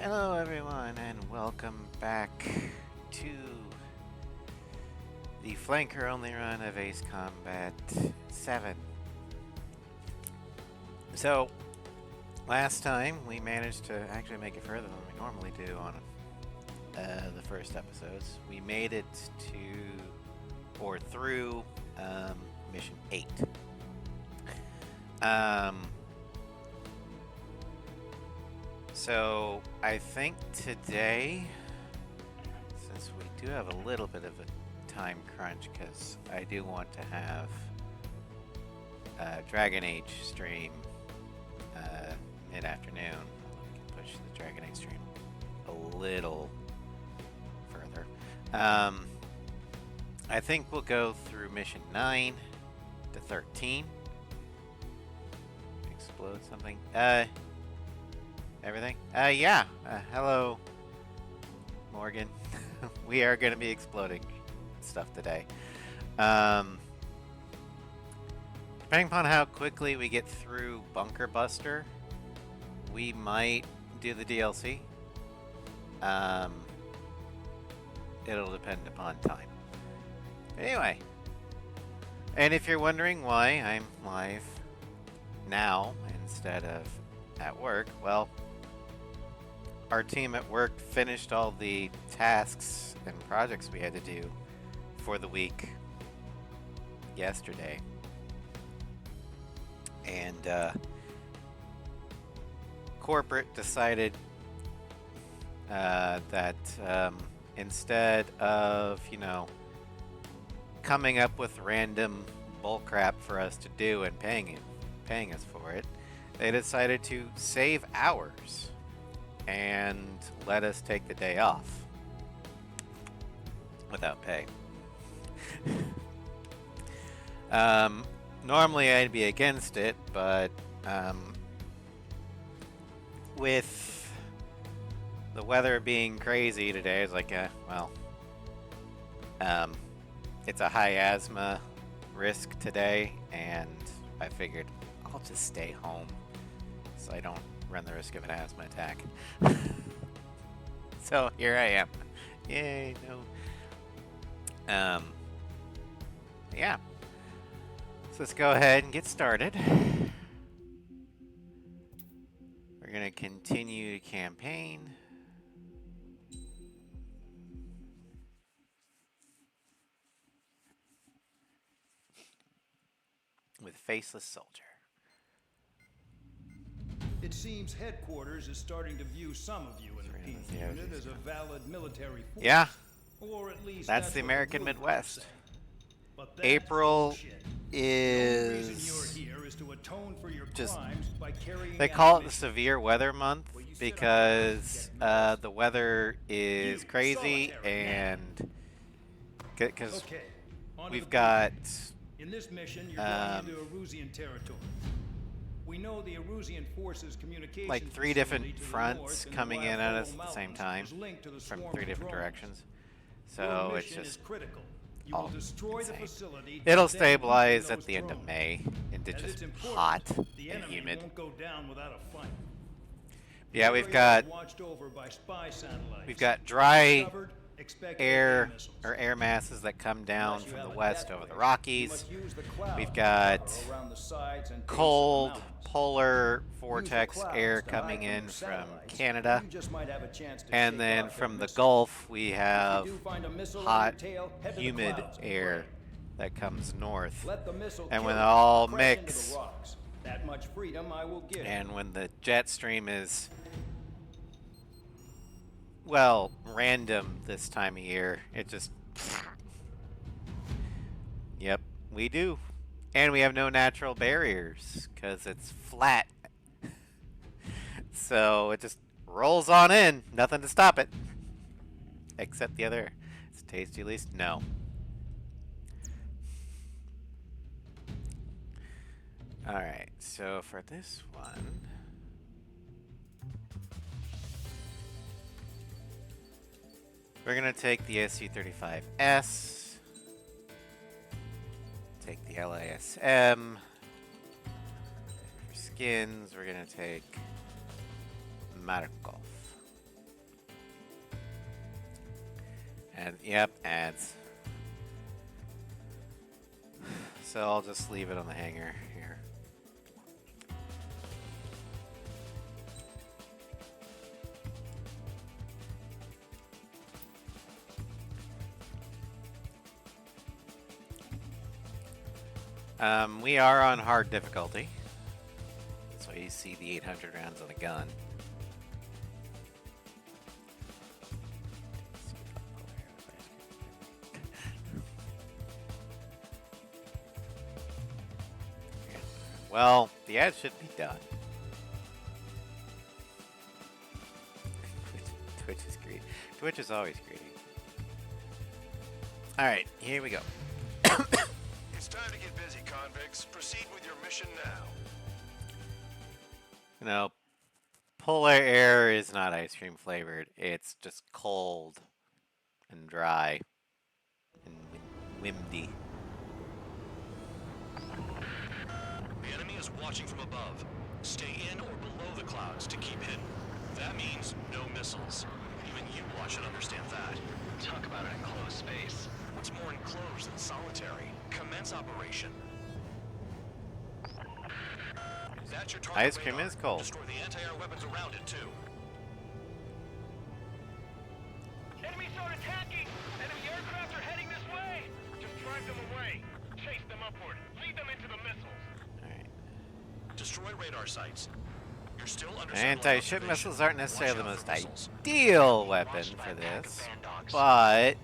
Hello, everyone, and welcome back to the flanker-only run of Ace Combat 7. So, last time we managed to actually make it further than we normally do on the first episodes. We made it to, or through, Mission 8. So, I think today, since we do have a little bit of a time crunch, because I do want to have Dragon Age stream mid-afternoon. We can push the Dragon Age stream a little further. I think we'll go through Mission 9 to 13. Explode something. Everything? Yeah. Hello, Morgan. We are going to be exploding stuff today. Depending upon how quickly we get through Bunker Buster, we might do the DLC. It'll depend upon time. Anyway. And if you're wondering why I'm live now instead of at work, well, our team at work finished all the tasks and projects we had to do for the week yesterday. And corporate decided that instead of, coming up with random bullcrap for us to do and paying us for it, they decided to save hours and let us take the day off without pay. Normally I'd be against it, but with the weather being crazy today, it's like, it's a high asthma risk today, and I figured I'll just stay home so I don't run the risk of an asthma attack. So here I am. Yay, no. Yeah. So let's go ahead and get started. We're going to continue the campaign. With Faceless Soldier. It seems headquarters is starting to view some of you in the P unit as a valid military force. Yeah. Or at least that's the what American rumors Midwest. say. But that's April bullshit. is The only reason you're here is to atone for your just crimes by carrying they out call it the missions. severe weather month because the weather is crazy and because Okay, on to we've the got in this mission, you're going into Erusian territory. We know the Erusian forces communication like 3 facility different to the fronts north in the coming in Wild at Hollow us at the same Mountains time is linked to the from swarm 3 of different drones. directions. Your So it's mission is just critical. You all will destroy insane. the facility. It'll and then stabilize weaken at those the end of drones. May into As just it's important, hot the and enemy humid. won't go down without a fight. Yeah, The we've area got is watched over by spy satellites. we've got dry Discovered, expect air missiles. or air masses that come down Unless you from have the a west death over the wish, you Rockies. must use the clouds We've to got cover around the sides and base of the cold mountains. polar Use the vortex clouds air to hide coming from in your from satellites. Canada. You just might have a chance to And shake then off from their the missiles. Gulf, we If have you do find a missile on hot, your tail, head to the humid clouds and air pray. that comes north. Let the missile And kill when you they all or crash into mix, the rocks. That much freedom I will give. and when the jet stream is, well, random this time of year, it just... Yep, we do. And we have no natural barriers, because it's flat. So it just rolls on in, nothing to stop it. Except the other. Is it tasty at least? No. Alright, so for this one... we're going to take the SU-35S. Take the LASM. For skins, we're going to take Markov. And yep, ads. So I'll just leave it on the hanger here. We are on hard difficulty. That's why you see the 800 rounds on the gun. Well, the ad should be done. Twitch is greedy. Twitch is always greedy. Alright, here we go. It's time to get busy, convicts. Proceed with your mission now. You know, polar air is not ice cream flavored. It's just cold and dry and windy. The enemy is watching from above. Stay in or below the clouds to keep hidden. That means no missiles. Even you watch and understand that. Talk about an enclosed space. What's more enclosed than solitary? Commence operation. That's your target Ice cream radar. is cold. Destroy the anti-air weapons around it, too. Enemies are attacking! Enemy aircraft are heading this way! Just drive them away. Chase them upward. Lead them into the missiles. Alright. Destroy radar sites. You're still under Anti-ship observation. missiles aren't necessarily the Watch out most for missiles. ideal weapon for this, but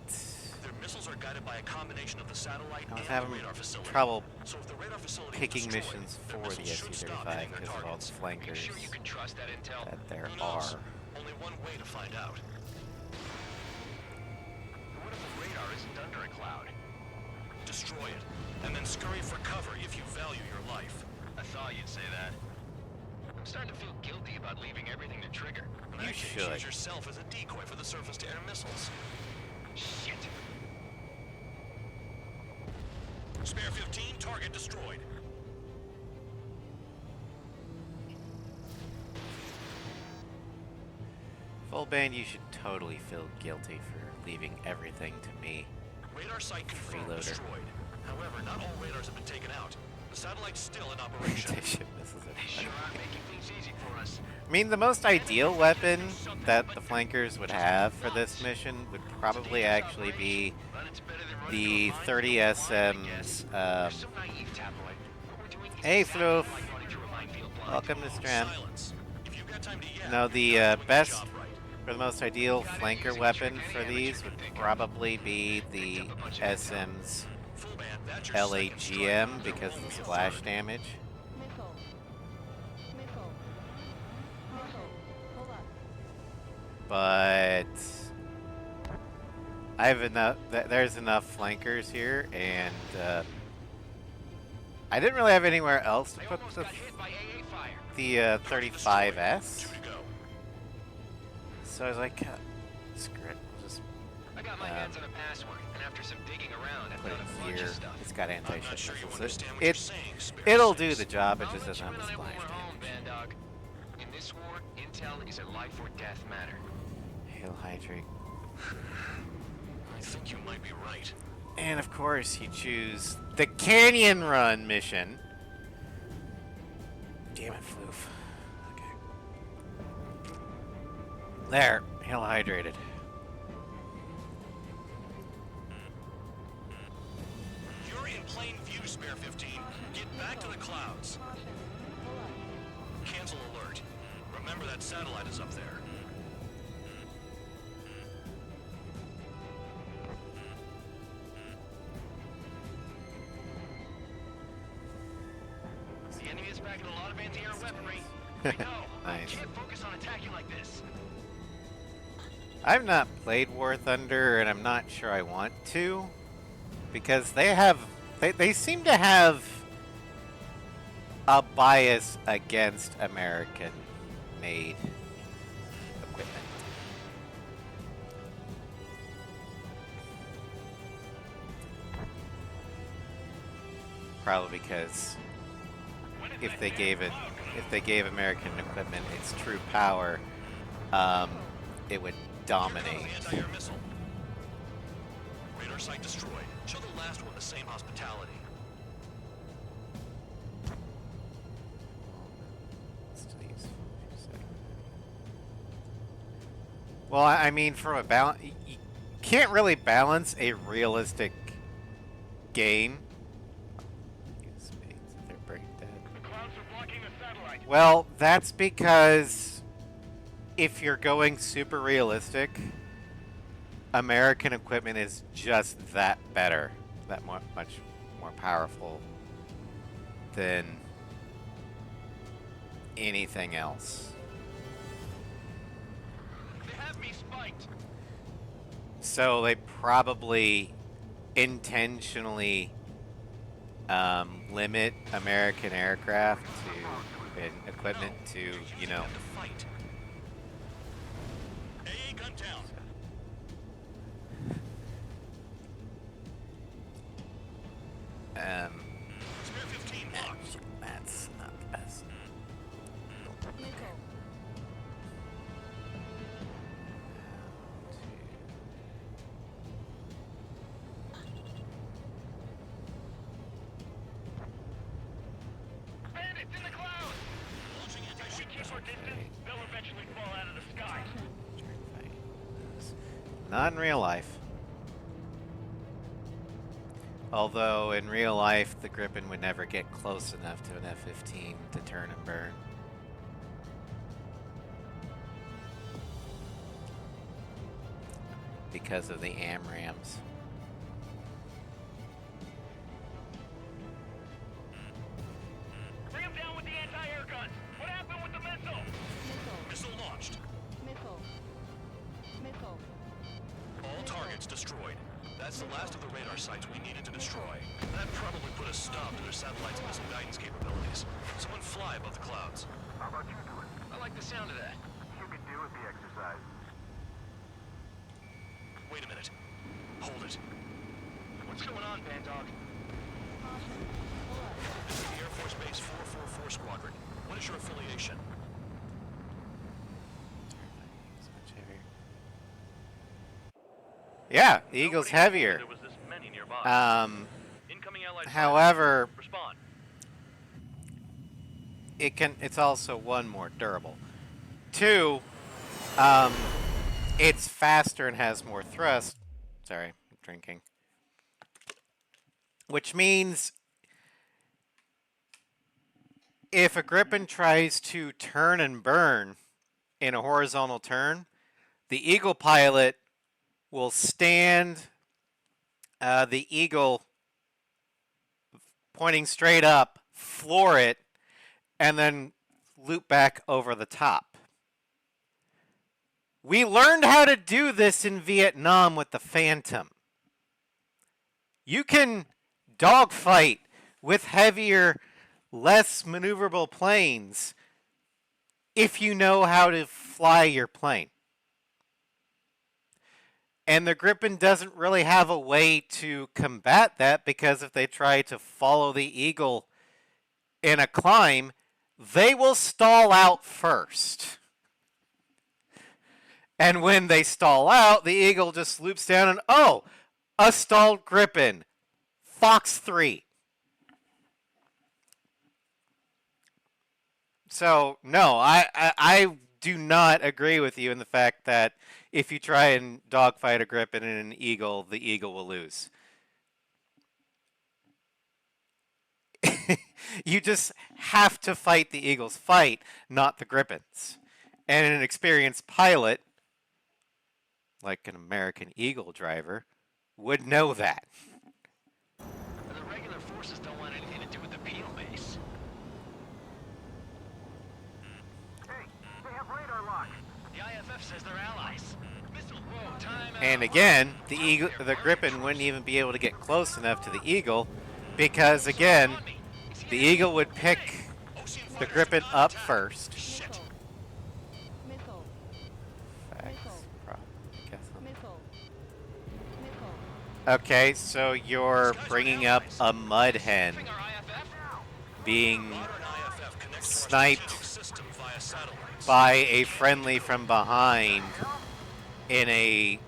Their missiles are guided by a combination of the satellite I was and having the radar facility. trouble So if the radar facility is picking destroyed, missions their for the missiles should stop SU-35 hitting their because of all the targets. flankers Sure you can trust that intel? that there Who knows? are. Only one way to find out. What if the radar isn't under a cloud? Destroy it, and then scurry for cover if you value your life. I thought you'd say that. I'm starting to feel guilty about leaving everything to trigger. In You that case, should. use yourself as a decoy for the surface-to-air missiles. Shit! Spare 15, target destroyed. Full band, you should totally feel guilty for leaving everything to me. Radar site confirmed Freeloader. destroyed. However, not all radars have been taken out. The satellite's still in operation. Anti-ship missiles are They sure are making things easy for us. I mean, the most ideal weapon that the flankers would have for this mission would probably actually be But it's better than running the to a 30 minefield, I guess. SMs. You're so naive, Tabloid. What we're doing is Hey, exactly Floof. like running through a minefield blind. Welcome to Stram. Silence. If you've got time to yap, No, the you're not doing best, your job right. or the most ideal flanker weapon for these would probably be the SM's Full band, that's your second strike. LAGM There because won't of be the a splash third. damage. Missile. Missile. Missile. Pull up. But I have enough. There's enough flankers here, and I didn't really have anywhere else to I put almost the got hit by AA fire. 35S. 2 to go. So I was like, screw it. We'll just I got my hands on a password, and after some digging around, I put found a it bunch here. of stuff. It's got I'm anti-ship not sure you missiles. understand what you're It, saying, Spare it'll do Six. the job. It I'll just let doesn't you have in the on it when splash we're home, damage. Bandog. In this war, intel is a life or death matter. Hail hydrate. I think you might be right. And of course, you choose the Canyon Run mission. Damn it, Floof. Okay. There, hail hydrated. You're in plain view, Spare 15. Get back to the clouds. Caution. Pull up. Cancel alert. Remember that satellite is up there. The enemy is packing a lot of anti-air weaponry. I know. I Nice. can't focus on attacking like this. I've not played War Thunder, and I'm not sure I want to, because they seem to have a bias against American-made equipment. Probably because if they gave American equipment its true power, it would dominate. Here comes the anti-air missile. radar site destroyed. Show the last one the same hospitality. Well, I mean, from a balance, you can't really balance a realistic game. They're brain dead. The clouds are blocking the satellite. Well, that's because if you're going super realistic, American equipment is just that better, that much more powerful than anything else. They have me spiked. So they probably intentionally limit American aircraft to and equipment to, you know, To fight. AA gun down. Spare 15 locked. that's not the best. Missile. Bandits in the clouds. Launching If we anti-ship keep missile. our distance, they'll eventually fall out of the sky. Not in real life. Although in real life, the Gripen would never get close enough to an F-15 to turn and burn. Because of the AMRAAMs. Bring them down with the anti-air guns. What happened with the missile? Missile. Missile launched. Missile. Missile. All targets destroyed. That's the last of the radar sites we needed to destroy. That probably put a stop to their satellites' missile guidance capabilities. Someone fly above the clouds. How about you do it? I like the sound of that. You can do with the exercise. Wait a minute. Hold it. What's going on, Bandog? Caution. Pull up. This is the Air Force Base 444 Squadron. What is your affiliation? Yeah, the Eagle's heavier. There was this many nearby. Incoming Allied However, respond. it's also one, more durable. Two, it's faster and has more thrust. Sorry, I'm drinking. Which means if a Gripen tries to turn and burn in a horizontal turn, the Eagle pilot will stand the Eagle pointing straight up, floor it, and then loop back over the top. We learned how to do this in Vietnam with the Phantom. You can dogfight with heavier, less maneuverable planes if you know how to fly your plane. And the Gripen doesn't really have a way to combat that, because if they try to follow the Eagle in a climb, they will stall out first. And when they stall out, the Eagle just loops down and, oh, a stalled Gripen. Fox 3. So, no, I do not agree with you in the fact that if you try and dogfight a Gripen and an Eagle, the Eagle will lose. You just have to fight the Eagle's fight, not the Gripens. And an experienced pilot, like an American Eagle driver, would know that. The regular forces don't want anything to do with the Peel base. Hey, they have radar lock. The IFF says they're allies. Missile, whoa, time out. And again, the Gripen wouldn't even be able to get close enough to the Eagle, because again, the Eagle would pick the Gripen up first. Shit. Missile. Missile. Missile. Okay, so you're bringing up a mud hen Our IFF? being Modern IFF connects to our sniped system via satellites. by a friendly from behind in a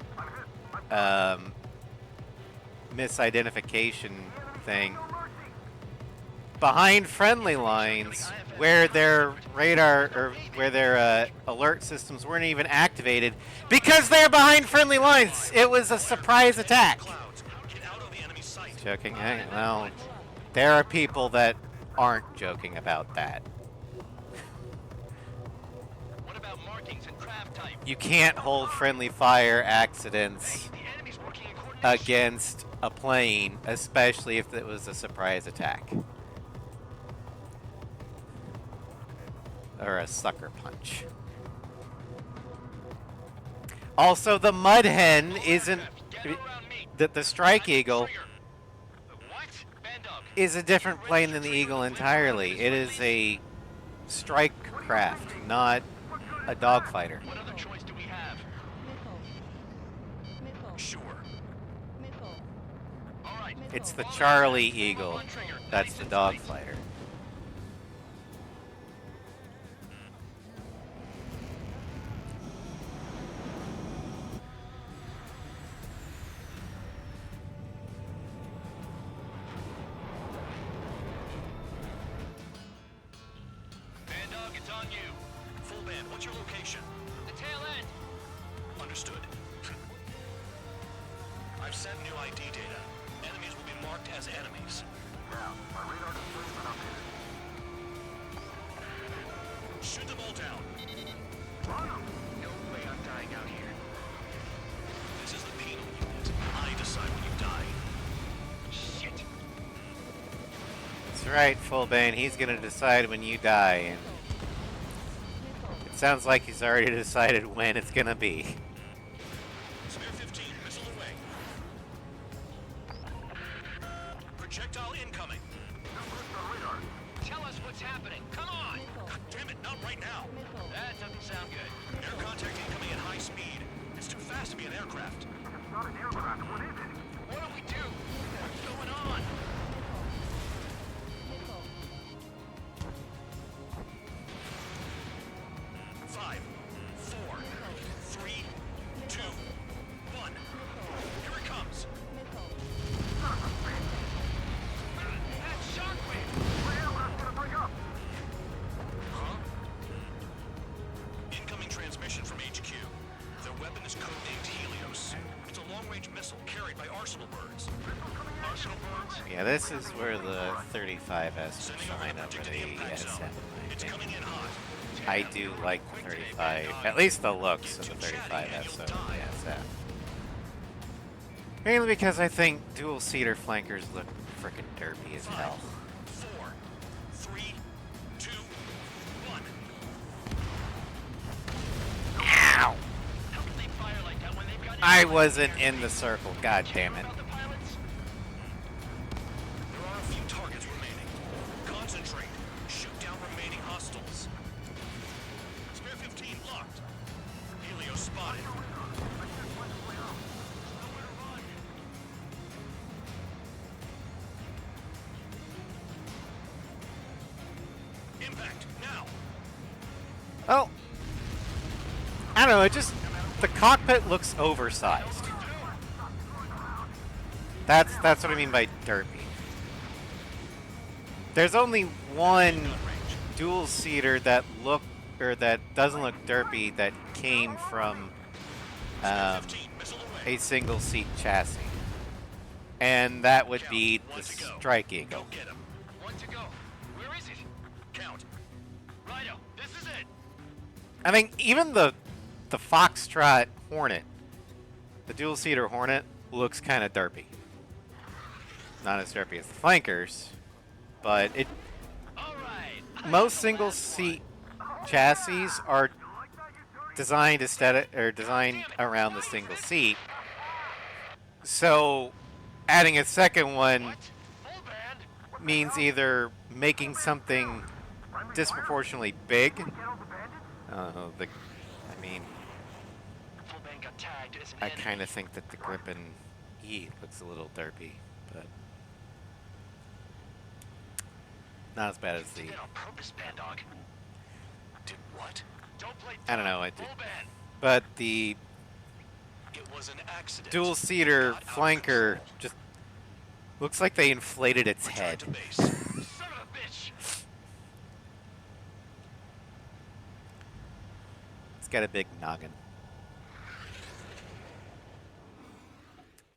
misidentification thing. Behind friendly lines, where their radar or where their alert systems weren't even activated, because they're behind friendly lines. It was a surprise attack. Clouds. Get out of the enemy sight. Joking. Well, there are people that aren't joking about that. What about markings and craft type? You can't hold friendly fire accidents The enemy's working in coordination. against a plane, especially if it was a surprise attack. Or a sucker punch. Also, the Mud Hen isn't... Get around me. The Strike Eagle Trigger. What? Bandog. is a different plane than the Eagle entirely. It is a strike craft, not a dogfighter. What other choice do we have? Missile. Missile. Sure. Missile. All right. It's the Charlie Eagle. That's the dogfighter. Bandog, it's on you. Full band, what's your location? The tail end. Understood. I've sent new ID data. Enemies will be marked as enemies. Shoot them all down. No way I'm dying out here. This is the penal unit. I decide when you die. Shit. That's right, Fullbane. He's gonna decide when you die, and Missile. it sounds like he's already decided when it's gonna be. Spear 15, missile away. Projectile incoming. Tell us what's happening. Come on. Missile. Damn it, not right now. Missile. That doesn't sound good. Air contact incoming at high speed. It's too fast to be an aircraft. It's not an aircraft. What is it? What do we do? What's going on? Missile. 5, 4, 3, 2, 1. Here it comes. Missile. That's Shockwave. Huh? Incoming transmission from HQ. Their weapon is codenamed Helios. It's a long-range missile carried by Arsenal birds. Arsenal birds? Yeah, this is where the 35S would Sending shine over over to the the impact SM, zone. in my It's opinion. coming in hot. I do like the 35, at least the looks of the 35S over the SF. Mainly because I think dual-seater flankers look frickin' derpy as hell. 4, 3, 2, 1. Ow! How can they fire like that when they've got... I wasn't in the circle, god damn it. About the pilots? There are a few targets remaining. Concentrate. Shoot down remaining hostiles. Spare 15 locked. Helios spotted. Impact now. Oh! I don't know, it just... The cockpit looks oversized. That's what I mean by derpy. There's only one dual-seater that doesn't look derpy that came from Spare 15 missile away. a single-seat chassis. And that would be the One to go. Strike Eagle. Go get him. One to go. Where is it? Count. Righto, this is it. I mean, even the Foxtrot Hornet, the dual-seater Hornet, looks kind of derpy. Not as derpy as the flankers, but it. All right. Most single-seat chassis are designed designed around the single seat. So, adding a second one What? Full band? means either making something disproportionately big. I mean, Full band got tagged as an I enemy. kind of think that the Gripen E looks a little derpy, but not as bad as the. Did that on purpose, Bandog. Did what? Don't play I don't know. dumb. Full band. But the It was an accident. dual-seater Got out of flanker control. just Looks like they inflated its Return head. to base. Son of a bitch! It's got a big noggin.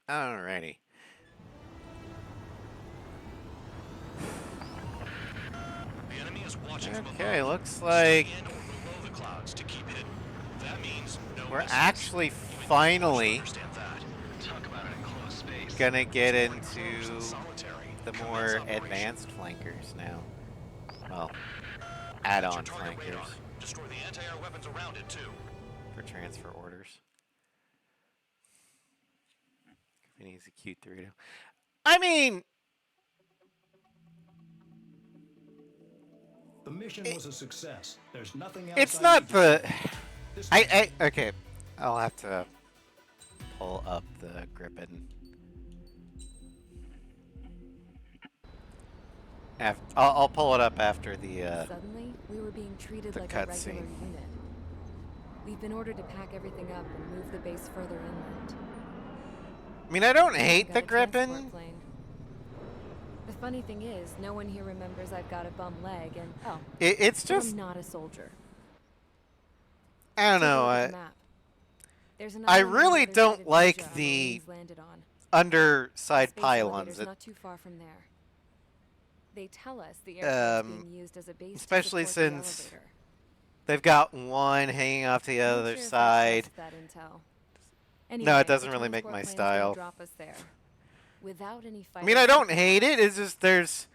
Alrighty. The enemy is watching from Okay, above. looks like Stay in or below the clouds to keep hidden. That means no we're missiles. actually Even you finally understand that. Talk about an enclosed space. gonna get It's more enclosed into than solitary. the Commence more operation. advanced flankers now. Well, Set add-on your target flankers radar. Destroy the anti-air weapons around it too. for transfer orders. It needs a Q3. I mean, The mission was a success. There's nothing else. it's I not need to the. say. This Okay, I'll have to pull up the Gripen. I'll pull it up after the. Suddenly, we were being treated the like a regular cutscene. unit. We've been ordered to pack everything up and move the base further inland. I mean, I don't hate Got the a transport Gripen. plane. The funny thing is, no one here remembers I've got a bum leg, and It's but I'm just. not a soldier. I don't Take a know. look at I, the map. There's an I island on the really other don't side of like Asia our the Marines landed on. underside Space pylons. elevator's It, not too far from there. They tell us the airport is being used as a base to especially support the since elevator. they've got one hanging off the I'm not other sure if I side. trust that intel. No, Anyway, it doesn't the really make transport my plane's gonna style. drop us there. Without any I mean, I don't hate it. It's just there's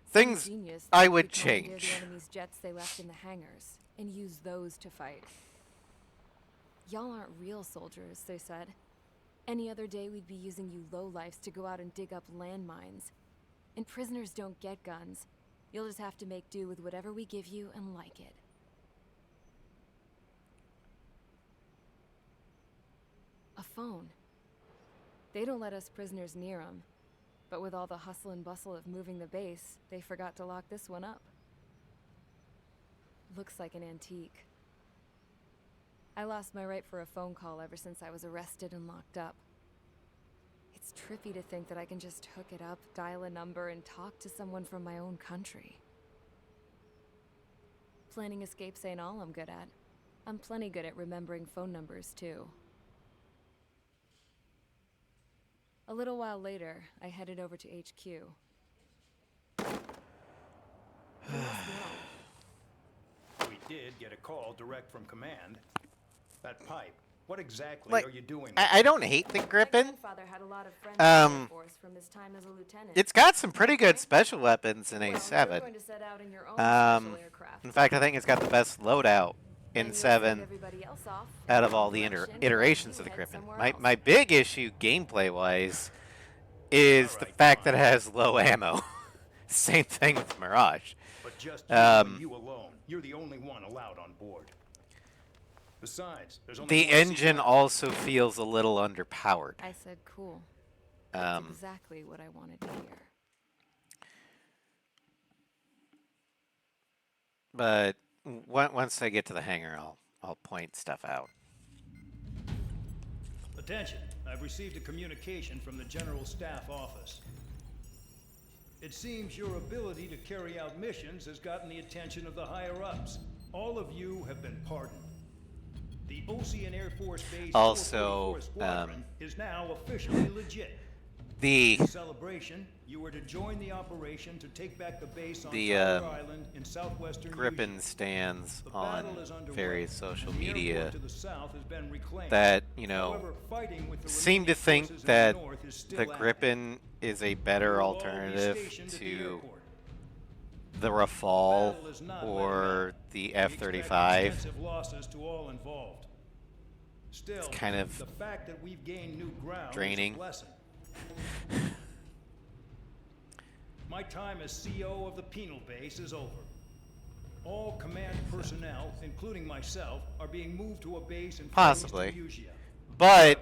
things I would change. The enemy's jets they left in the hangars and use those to fight. Y'all aren't real soldiers, they said. Any other day we'd be using you lowlifes to go out and dig up landmines. And prisoners don't get guns. You'll just have to make do with whatever we give you and like it. A phone. They don't let us prisoners near them. But with all the hustle and bustle of moving the base, they forgot to lock this one up. Looks like an antique. I lost my right for a phone call ever since I was arrested and locked up. It's trippy to think that I can just hook it up, dial a number, and talk to someone from my own country. Planning escapes ain't all I'm good at. I'm plenty good at remembering phone numbers, too. A little while later, I headed over to HQ. You must know. We did get a call direct from command. That pipe. What exactly Like, are you doing? I don't hate the My Gripen. grandfather had a lot of friends in the Air Force from his time as a lieutenant. It's got some pretty good special weapons in Well, you're A7. going to set out in your own Um, special aircraft. In fact, I think it's got the best loadout Then in you'll 7 send everybody else off out in of your all own the direction, iterations while of the you head Gripen. somewhere My else. my big issue gameplay-wise is the Alright, fact that fine. it has low ammo. Same thing with Mirage. But just you and you alone. You're the only one allowed on board. Besides, there's only The one seat engine left. also feels a little underpowered. I said cool. That's Um, exactly what I wanted to hear. but once I get to the hangar, I'll point stuff out. Attention. I've received a communication from the General Staff Office. It seems your ability to carry out missions has gotten the attention of the higher-ups. All of you have been pardoned. The Ocean Air Force Base Also, 444 Squadron is now officially legit. The In celebration, you were to join the operation to take back the base on The, Tower Island in southwestern Gripen Usea. stands The on battle is underway, various social and the media airport to the south has been reclaimed. that, However, fighting with the seem to remaining think forces in that the north is still the active. Gripen is a better You will all be alternative stationed at the to airport. the Rafale Battle is not or letting the We expect F-35. extensive losses to all involved. Still, kind of the fact that we've gained new ground draining. is a blessing. My time as CO of the penal base is over. All command personnel, including myself, are being moved to a base in Possibly. Far Eastern Usea. But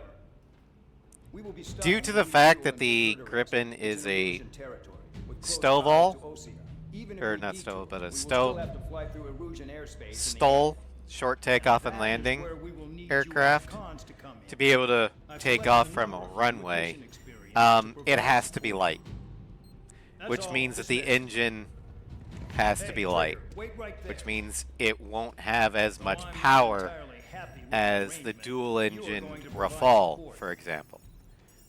We will be due to the stopping fact you that and the further Gripen into is a Erusian territory, with close Stovall, ties to Osea. Even if or we not detour, Stovall, but a we will still Stow- have to fly through Erusian airspace in the Stoll short takeoff and That is landing where we will need aircraft UAV to come in. to be able to I've take collected off a from a number of runway. mission experience to It provide has to be light. That's which all. means that the Dismissed. engine has to Hey, be light, Trigger, wait right there. which means it won't have as Though much I'm not power entirely happy with as the arrangement, dual you are engine going to provide Rafale, support. for example,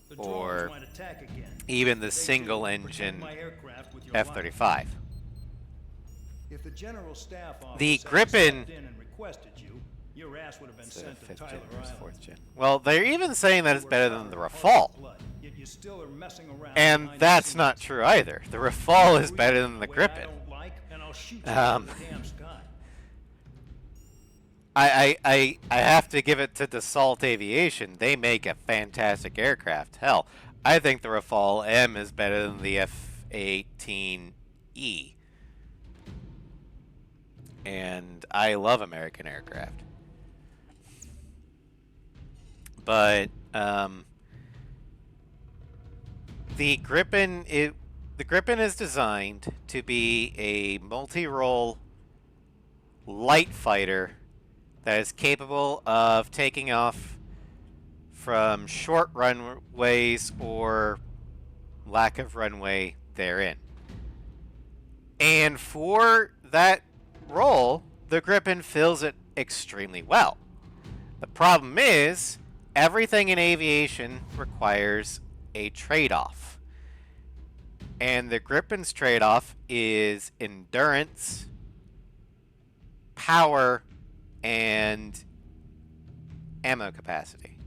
The or drones might attack again. even the They do. single Protect engine my aircraft with your life. F-35. If the general staff office The hadn't Gripen- stepped in and requested you, your ass would have been It's a sent to 5th Tyler gen versus Island. 4th gen. Well, they're even saying that it's You are better than the covered in Rafale. blood, yet you still are messing around And behind the that's not scenes. true either. The Rafale is Treat better me than the way I Gripen. don't like, and I'll shoot you out of the damn sky. I have to give it to Dassault Aviation. They make a fantastic aircraft. Hell, I think the Rafale M is better than the F-18E. And I love American aircraft. But the Gripen is designed to be a multi-role light fighter that is capable of taking off from short runways or lack of runway therein. And for that role, the Gripen fills it extremely well. The problem is, everything in aviation requires a trade-off. And the Gripen's trade-off is endurance, power, and ammo capacity.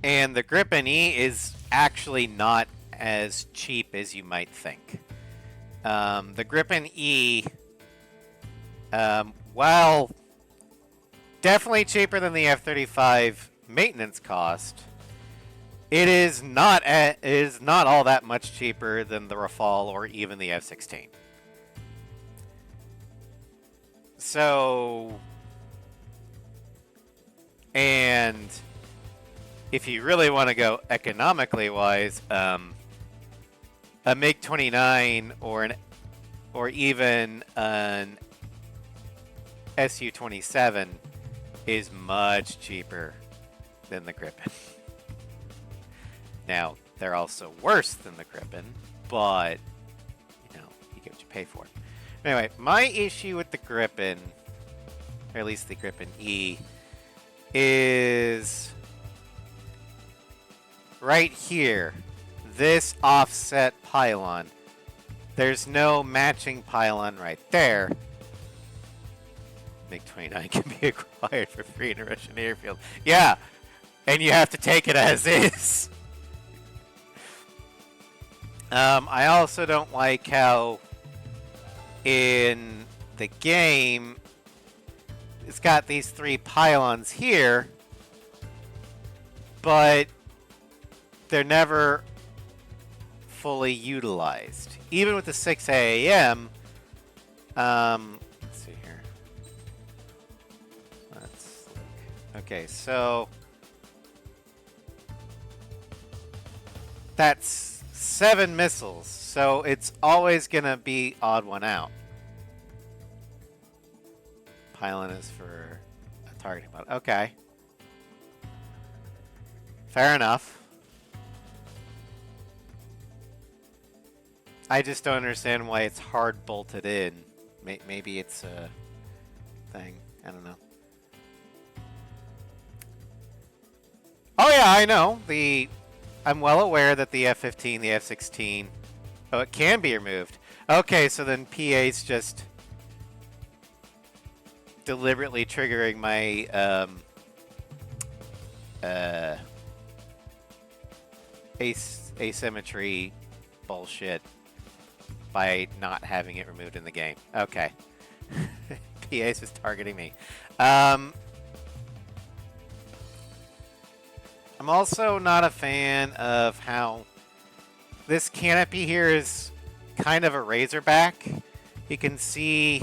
And the Gripen E is actually not as cheap as you might think. The Gripen E, while definitely cheaper than the F-35 maintenance cost, it is not all that much cheaper than the Rafale or even the F-16. So, and if you really want to go economically wise, a MiG-29 or even an Su-27 is much cheaper than the Gripen. Now, they're also worse than the Gripen, but you know, you get what you pay for. Anyway, my issue with the Gripen, or at least the Gripen E, is right here, this offset pylon. There's no matching pylon right there. MiG-29 can be acquired for free in a Russian airfield. Yeah, and you have to take it as is. I also don't like how in the game it's got these three pylons here, but they're never fully utilized. Even with the 6 AAM, let's see here. Let's look. Okay, so that's 7 missiles, so it's always gonna be odd one out. Pylon is for a targeting mode. Okay. Fair enough. I just don't understand why it's hard bolted in. Maybe it's a thing. I don't know. Oh yeah, I know. I'm well aware that the F-15, the F-16, oh, it can be removed. Okay, so then PA's just deliberately triggering my asymmetry bullshit by not having it removed in the game. Okay. PA's just targeting me. I'm also not a fan of how this canopy here is kind of a razorback. You can see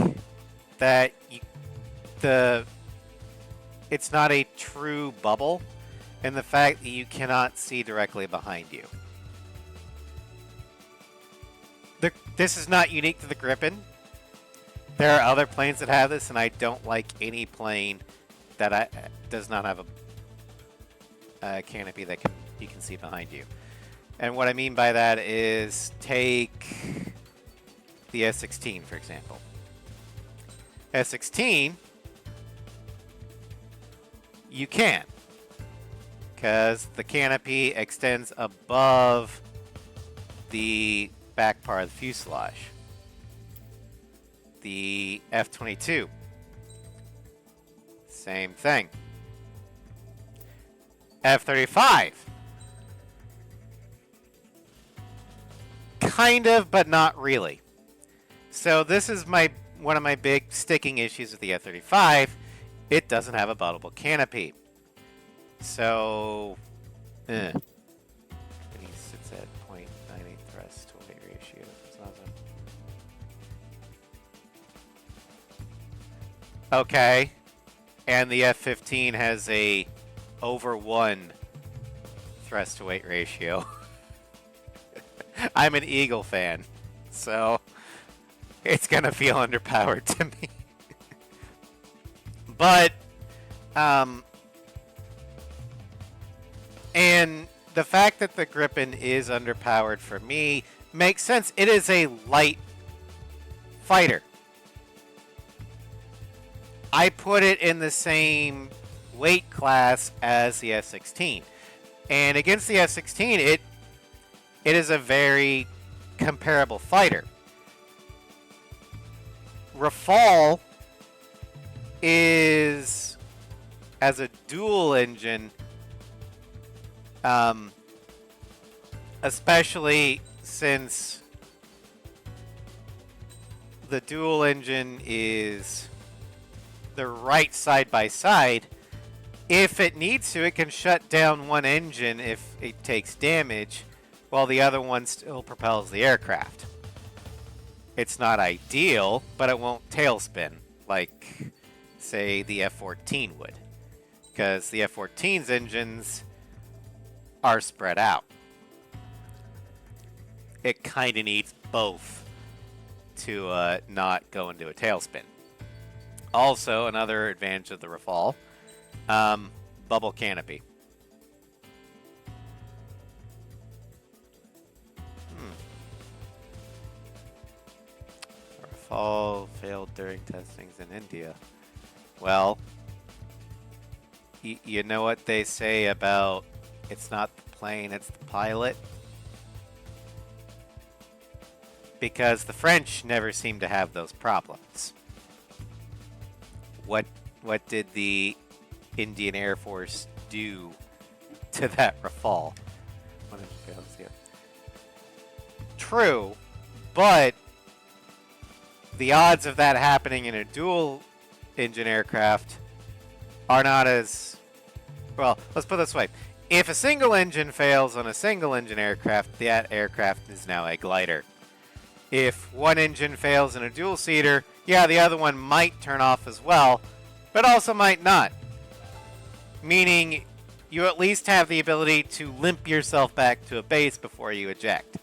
that it's not a true bubble, and the fact that you cannot see directly behind you. This is not unique to the Gripen. There are other planes that have this, and I don't like any plane that does not have a canopy that you can see behind you. And what I mean by that is take the S-16, for example. S-16, you can, because the canopy extends above the back part of the fuselage. The F-22, same thing. F-35, kind of, but not really. So this is one of my big sticking issues with the F-35. It doesn't have a buttable canopy. So, And he sits at 0.98 thrust to weight ratio. That's awesome. Okay. And the F-15 has a over 1 thrust to weight ratio. I'm an Eagle fan, so it's gonna feel underpowered to me. But, and the fact that the Gripen is underpowered for me makes sense. It is a light fighter. I put it in the same weight class as the F-16. And against the F-16, it is a very comparable fighter. Rafale is, as a dual engine, especially since the dual engine is the right side by side, if it needs to, it can shut down one engine if it takes damage, while the other one still propels the aircraft. It's not ideal, but it won't tailspin like, say, the F-14 would. Because the F-14's engines are spread out. It kind of needs both to not go into a tailspin. Also, another advantage of the Rafale, bubble canopy. Rafale failed during testings in India. Well, you know what they say about it's not the plane, it's the pilot? Because the French never seem to have those problems. What did the Indian Air Force do to that Rafale? True, but the odds of that happening in a dual engine aircraft are not as well. Let's put it this way. If a single engine fails on a single engine aircraft, that aircraft is now a glider. If one engine fails in a dual seater, yeah, the other one might turn off as well, but also might not. Meaning you at least have the ability to limp yourself back to a base before you eject.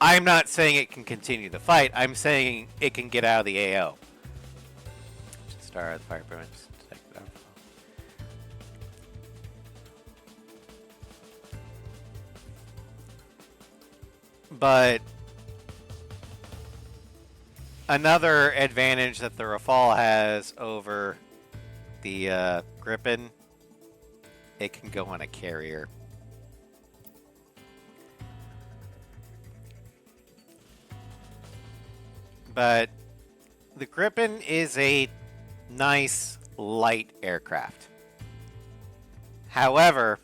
I'm not saying it can continue the fight. I'm saying it can get out of the AO. Star of the fire permit. But another advantage that the Rafale has over the Gripen, it can go on a carrier. But the Gripen is a nice, light aircraft. However,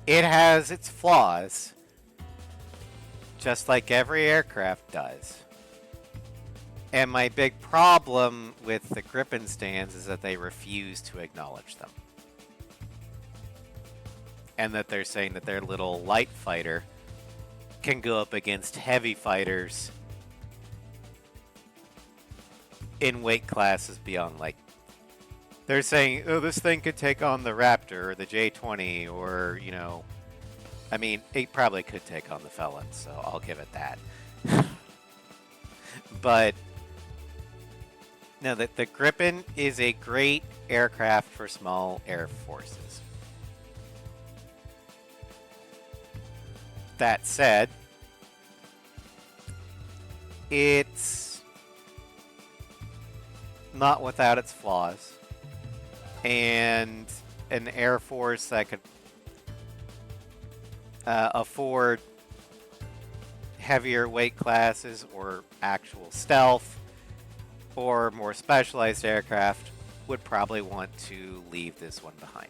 it has its flaws, just like every aircraft does. And my big problem with the Gripen stands is that they refuse to acknowledge them. And that they're saying that their little light fighter can go up against heavy fighters in weight classes beyond, like, they're saying, oh, this thing could take on the Raptor or the J-20 or, you know, I mean, it probably could take on the Felon, so I'll give it that. But no, the Gripen is a great aircraft for small air forces. That said, it's not without its flaws. And an air force that could afford heavier weight classes or actual stealth or more specialized aircraft would probably want to leave this one behind.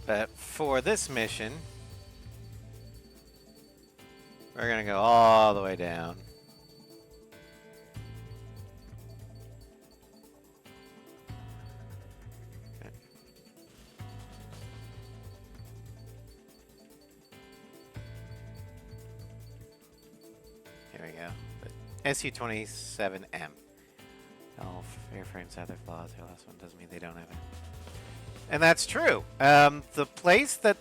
But for this mission, we're going to go all the way down. Okay. Here we go. But SU-27M. All airframes have their flaws. The last one doesn't mean they don't have it. And that's true. The place that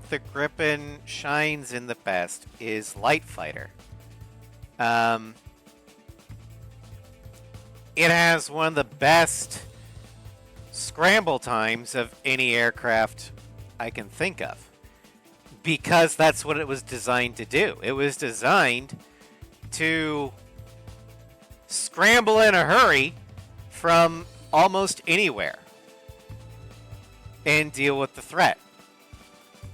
the Gripen shines in the best is light fighter. It has one of the best scramble times of any aircraft I can think of, because that's what it was designed to do. It was designed to scramble in a hurry from almost anywhere and deal with the threat.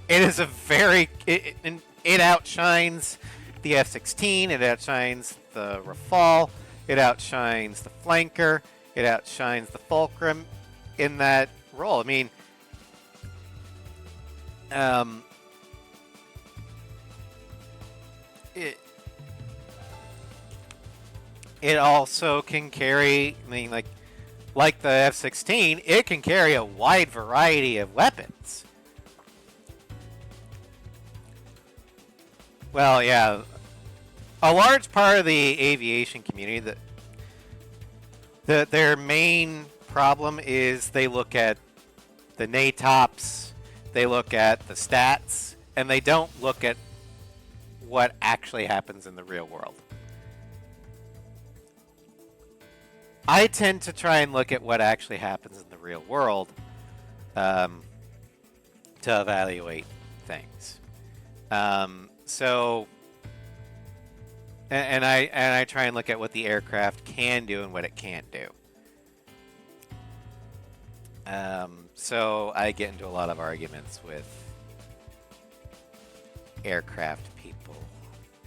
It is a very... It outshines the F-16, it outshines the Rafale, it outshines the Flanker, it outshines the Fulcrum in that role. I mean, it also can carry, I mean, like the F-16, it can carry a wide variety of weapons. Well, yeah, a large part of the aviation community, their main problem is they look at the NATOPS, they look at the stats, and they don't look at what actually happens in the real world. I tend to try and look at what actually happens in the real world to evaluate things. So, and I try and look at what the aircraft can do and what it can't do. So I get into a lot of arguments with aircraft people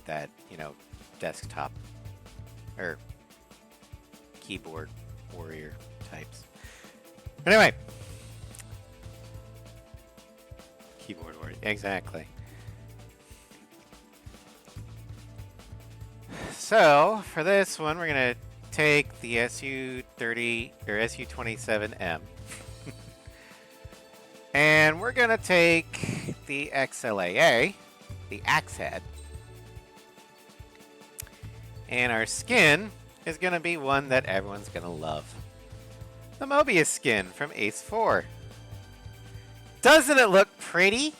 that, you know, desktop or keyboard warrior types. Anyway, keyboard warrior, exactly. So for this one, we're gonna take the SU-30 or SU-27M, and we're gonna take the XLAA, the Axe Head, and our skin is going to be one that everyone's going to love. The Mobius skin from Ace 4. Doesn't it look pretty?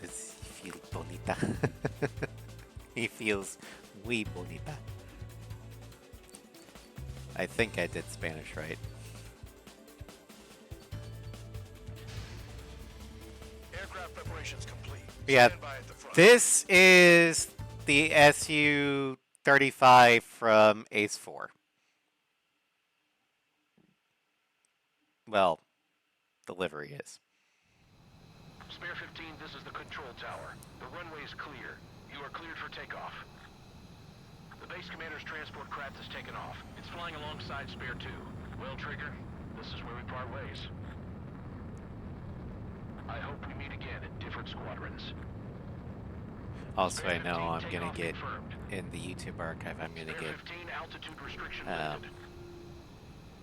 Does he feel bonita? He feels muy bonita. I think I did Spanish right. Aircraft preparations complete. Yeah, Stand by at the front. this is the SU-35 from Ace 4. Well, the livery is. Spare 15, this is the control tower. The runway is clear. You are cleared for takeoff. The base commander's transport craft has taken off. It's flying alongside Spare 2. Well, Trigger, this is where we part ways. I hope we meet again in different squadrons. Also, I Spare know 15, I'm going takeoff to get confirmed. in the YouTube archive, I'm going to Spare get 15, altitude restriction um, lifted.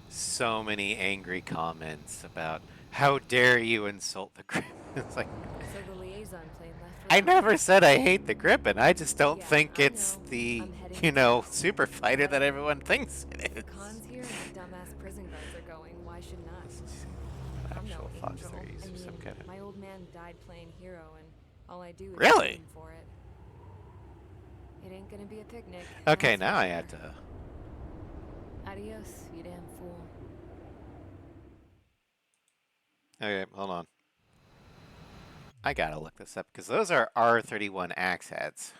so many angry comments about how dare you insult the crew. It's like, So the liaison plane left I never said I hate the Gripen. I just don't Yeah, think I it's know. the, I'm heading you to know, the super fighter that but everyone thinks it if the is. con's here and the dumbass prison guards are going, why shouldn't I? I'm no Actual Fox angel. 30s I or some mean, kind of... my old man died playing hero, and all I do is pay Really? him for it. It ain't gonna be a picnic. Okay, That's for now I sure. had to... Adios, you damn fool. Okay, hold on. I gotta look this up, because those are R31 axe heads.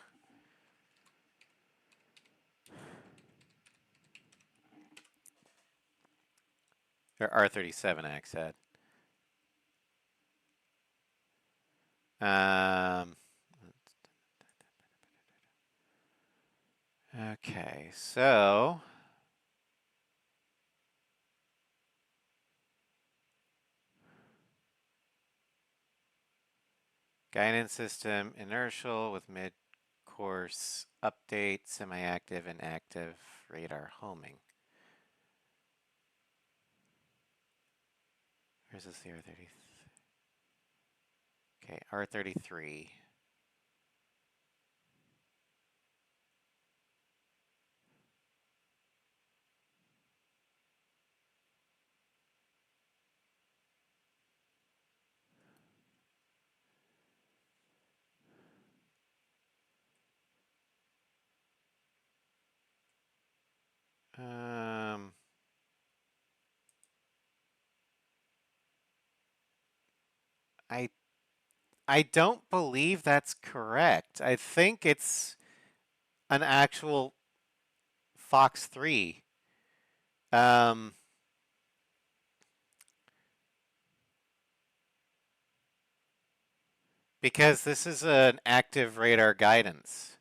Or R37 axe head. Okay, so... Guidance system, inertial with mid-course update, semi-active and active radar homing. Where's this the R30? Okay, R33. Um, I I don't believe that's correct. I think it's an actual Fox 3. Um, because this is an active radar guidance.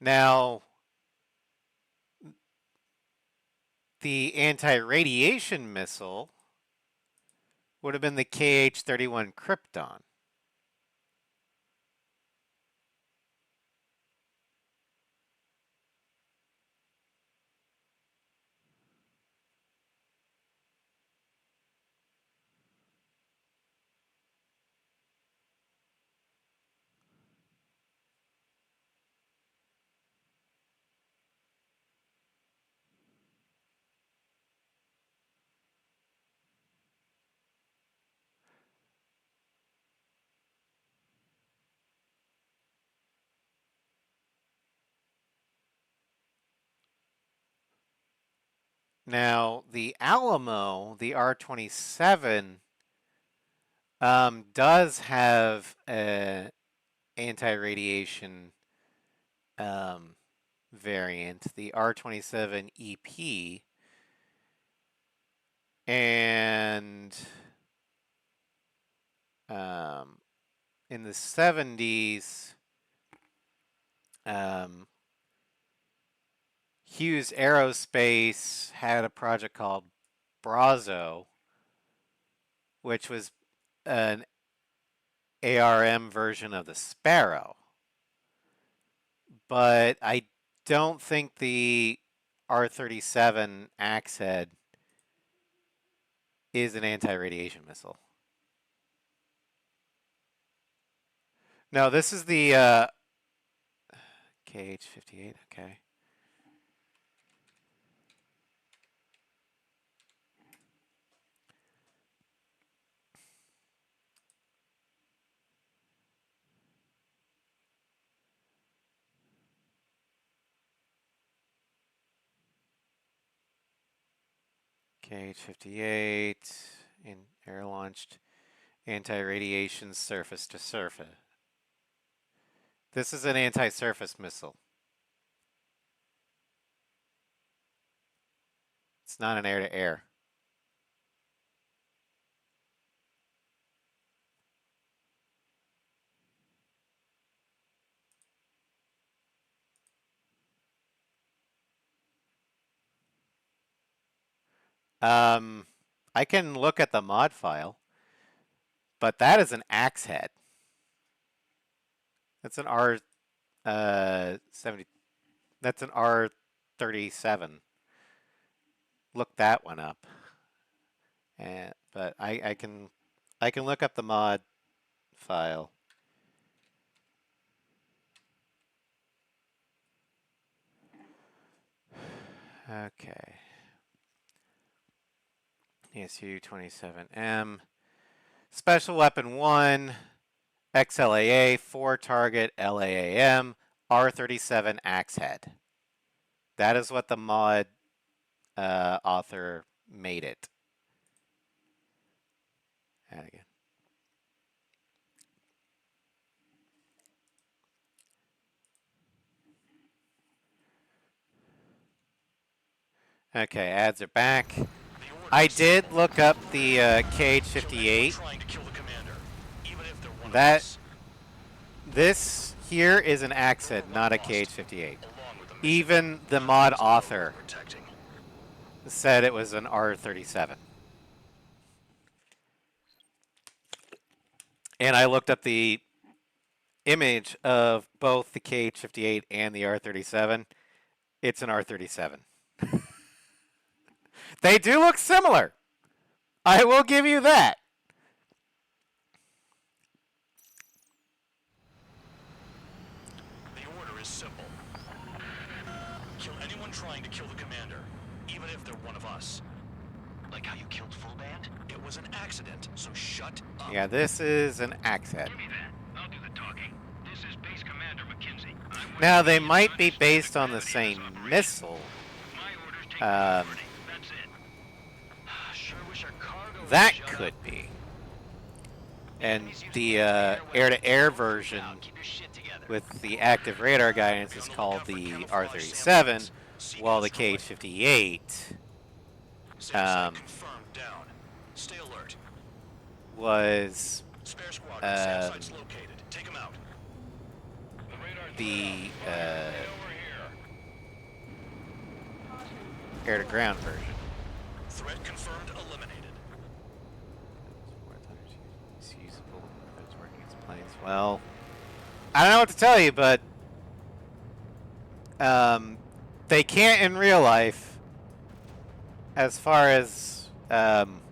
Now, the anti-radiation missile would have been the KH-31 Krypton. Now, the Alamo, the R27, does have an anti-radiation variant, the R27 EP, and in the 70s, Hughes Aerospace had a project called Brazo, which was an ARM version of the Sparrow. But I don't think the R37 axe head is an anti-radiation missile. No, this is the KH-58, okay. KH-58 in air-launched anti-radiation surface-to-surface. This is an anti-surface missile. It's not an air-to-air. I can look at the mod file, but that is an axe head. That's an R70. That's an R37. Look that one up. But I can look up the mod file. Okay. ESU 27M. Special Weapon 1. XLAA, 4 target LAAM, R37 Axe Head. That is what the mod author made it. And again. Okay, ads are back. I did look up the KH-58. This here is an Axe Head, not a KH-58. Even the mod author said it was an R37. And I looked up the image of both the KH-58 and the R37. It's an R37. They do look similar. I will give you that. The order is simple. Kill anyone trying to kill the commander, even if they're one of us. Like how you killed Full Band? It was an accident, so shut up. Yeah, this is an Axe Head. Give me that. I'll do the talking. This is Base Commander McKinsey. Now, they might be based on the same missile. My orders take priority. That's it. Sure wish our cargo would That shut could up. be. And the air-to-air version Keep your shit together. with the active radar guidance is called the R37, while the KH-58 Confirmed down. Stay alert. was Spare squadron. SAM site's located. Take them out. the air-to-ground version. Threat confirmed. Eliminated. It's usable if it's working its planes. Well, I don't know what to tell you, but they can't in real life, as far as I'm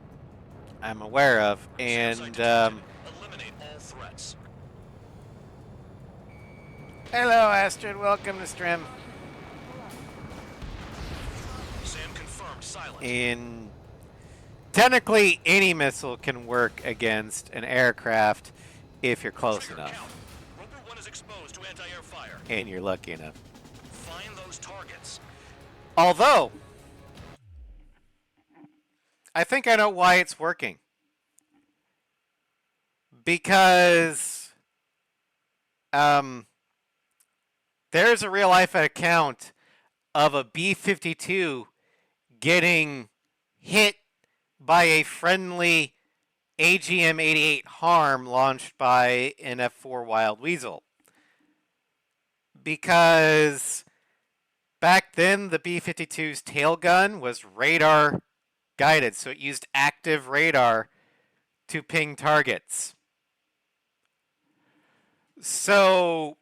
aware of, and Eliminate all threats. hello, Astrid. Welcome to Stream. SAM confirmed. Silent. In technically, any missile can work against an aircraft if you're close Trigger enough count. Roper 1 is exposed to anti-air fire. and you're lucky enough. Find those targets. Although, I think I know why it's working. Because there's a real life account of a B-52 getting hit by a friendly AGM-88 Harm launched by an F-4 Wild Weasel. Because back then, the B-52's tail gun was radar guided, so it used active radar to ping targets. So,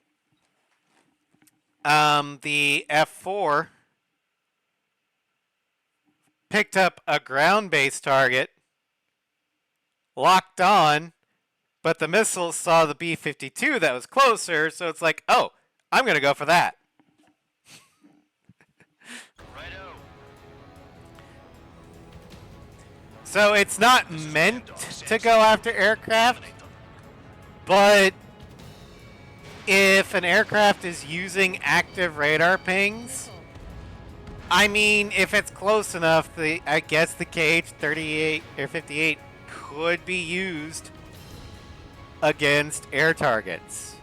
the F-4 picked up a ground-based target, locked on, but the missile saw the B-52 that was closer, so it's like, oh, I'm going to go for that. Righto. So it's not meant to go after aircraft, but if an aircraft is using active radar pings, I mean, if it's close enough, I guess the KH-38 or 58 could be used against air targets.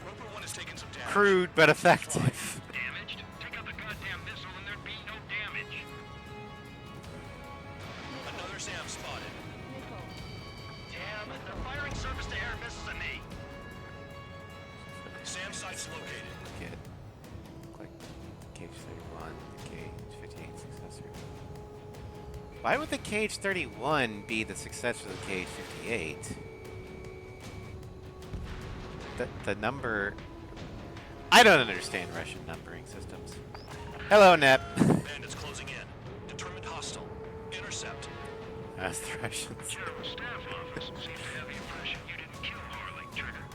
Roper 1 has taken some damage. Crude but effective. Damaged? Take out the goddamn missile and there'd be no damage. Another SAM spotted. Missile. Damn, they're firing surface-to-air missiles at me. SAM site's located. Get click KH-31, the KH-58 successor. Why would the KH-31 be the successor of the KH-58? The number... I don't understand Russian numbering systems. Hello, Nep. Bandits closing in. Determined hostile. Intercept. That's the Russians. General Staff Office seems to have the impression you didn't kill Harley, Trigger.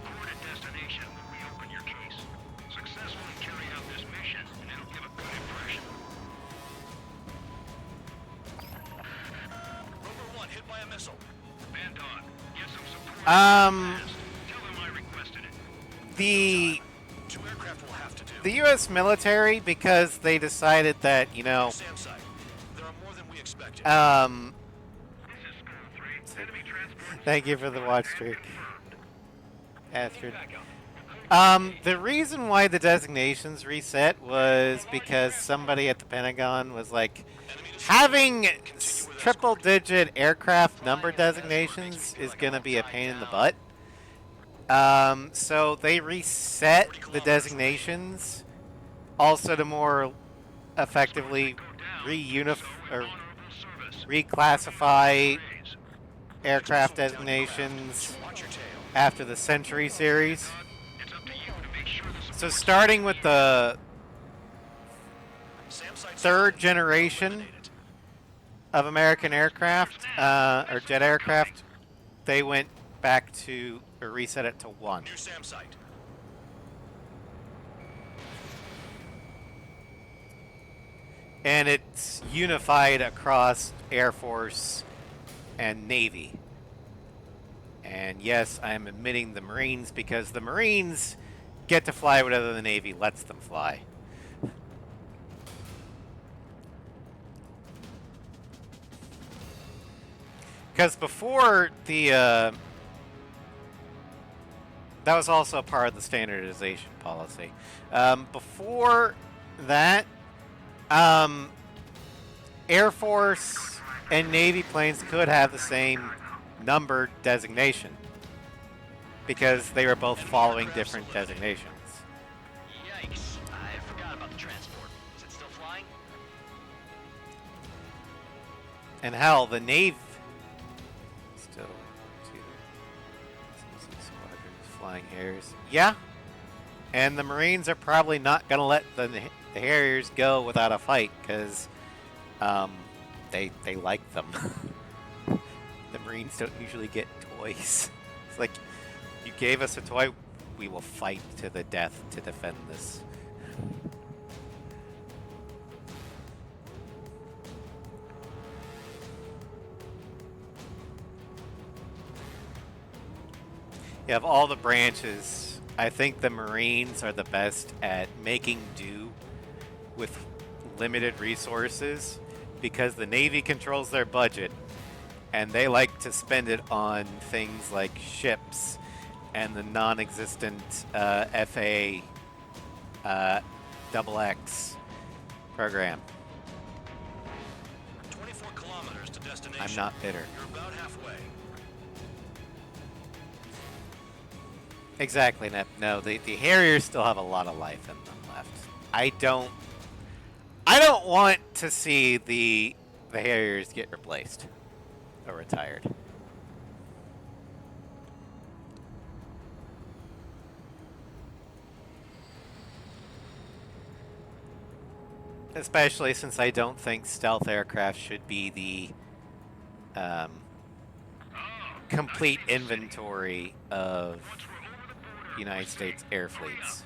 Recorded destination, Tell them I requested it. The 2 aircraft will have to do. the U.S. military, because they decided that, SAM site. There are more than we expected. This is Skull 3. Enemy transport. Thank you for the watch streak, Astrid. The reason why the designations reset was because somebody at the Pentagon was like, having triple-digit aircraft number designations is going to be a pain in the butt. So they reset the designations, also to more effectively or reclassify aircraft designations Watch your tail. after the Century series. It's up to you to make sure the So starting with the SAM site's third generation eliminated. of American aircraft, or jet aircraft, they went back to, or reset it to 1. New SAM site. And it's unified across Air Force and Navy. And yes, I'm admitting the Marines because the Marines get to fly whatever the Navy lets them fly. Because before the, that was also part of the standardization policy. Before that, Air Force and Navy planes could have the same number designation because they were both following different designations. Yikes. I forgot about the transport. Is it still flying? And hell, the Navy still two squadrons flying Harriers. Yeah, and the Marines are probably not gonna let the Harriers go without a fight because they like them. The Marines don't usually get toys. It's like, you gave us a toy, we will fight to the death to defend this. You have all the branches. I think the Marines are the best at making do with limited resources because the Navy controls their budget and they like to spend it on things like ships and the non-existent FA XX program. 24 kilometers to destination. I'm not bitter. You're about halfway. Exactly, Nep. No, the Harriers still have a lot of life in them left. I don't want to see the Harriers get replaced or retired. Especially since I don't think stealth aircraft should be the complete inventory of United States air fleets.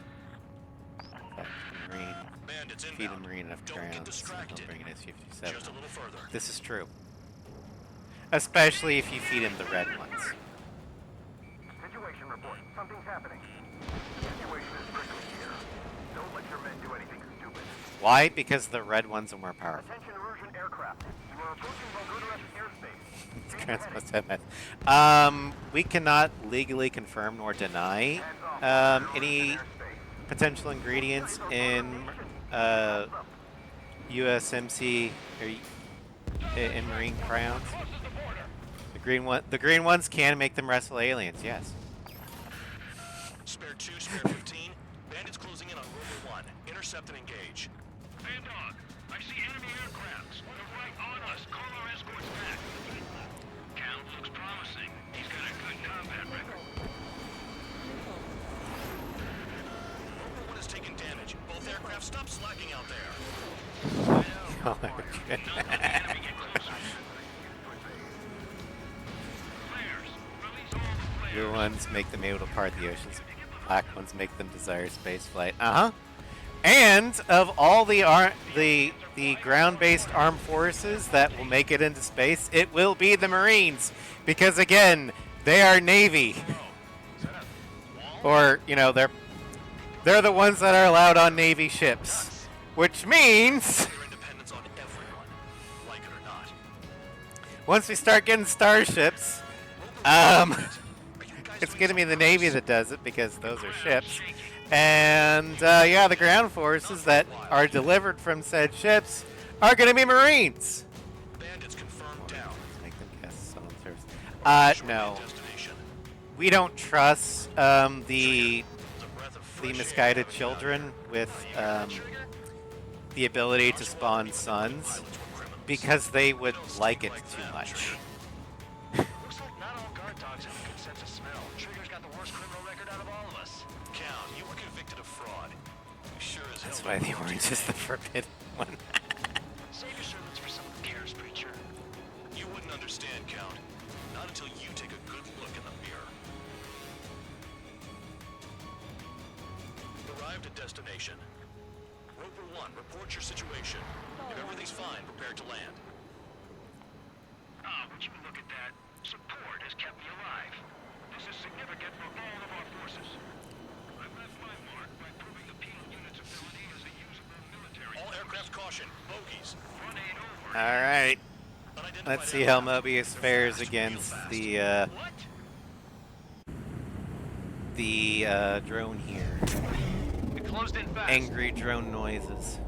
Marine, Bandits feed a inbound. Marine enough Don't get ground, so distracted. they'll bring in S-57. Just a little further. This is true. Especially if you feed him the red ones. Situation report. Something's happening. Situation is critical here. Don't let your men do anything stupid. Why? Because the red ones are more powerful. Attention Erusian aircraft. You are approaching Volgudarest airspace. We cannot legally confirm nor deny any potential ingredients in USMC or in Marine crowns. The green ones can make them wrestle aliens. Yes. Spare 2, spare 15. Bandits closing in on Rover 1. Intercept and engage. Bandog, I see enemy aircrafts. They're right on us. Call our escorts back. Count looks promising. He's got a good combat record. Rover 1 is taking damage. Both aircraft stop slacking out there. Oh, my God. Blue ones make them able to part the oceans. Black ones make them desire space flight. And of all the ground-based armed forces that will make it into space, it will be the Marines, because again, They are Navy. Or, you know, they're the ones that are allowed on Navy ships. Which means Their independence on everyone, like it or not. once we start getting starships, it's going to be the Navy that does it because those are ships. And, yeah, the ground forces that are delivered from said ships are going to be Marines. Bandits confirmed down. Let's make them guess on service. No. Destination. We don't trust the It's a breath of fresh misguided air. children with the ability to spawn sons because they would like it too much. Looks like not all guard dogs have a good sense of smell. Trigger's got the worst criminal record out of all of us. Count, you were convicted of fraud. You sure as hell That's why the orange is the forbidden one. Save your servants for someone who cares, preacher. You wouldn't understand, Count. Not until you take a good look in the mirror. Arrived at destination. Roper 1, report your situation. If everything's fine, prepare to land. Ah, would you look at that? Support has kept me alive. This is significant for all of our forces. I've left my mark by proving the penal unit's ability as a usable military. All aircraft caution. Bogies. Run ain't over. All right. Unidentified Let's see how aircraft. Mobius fares against What? the drone here. We closed in fast. Angry drone noises.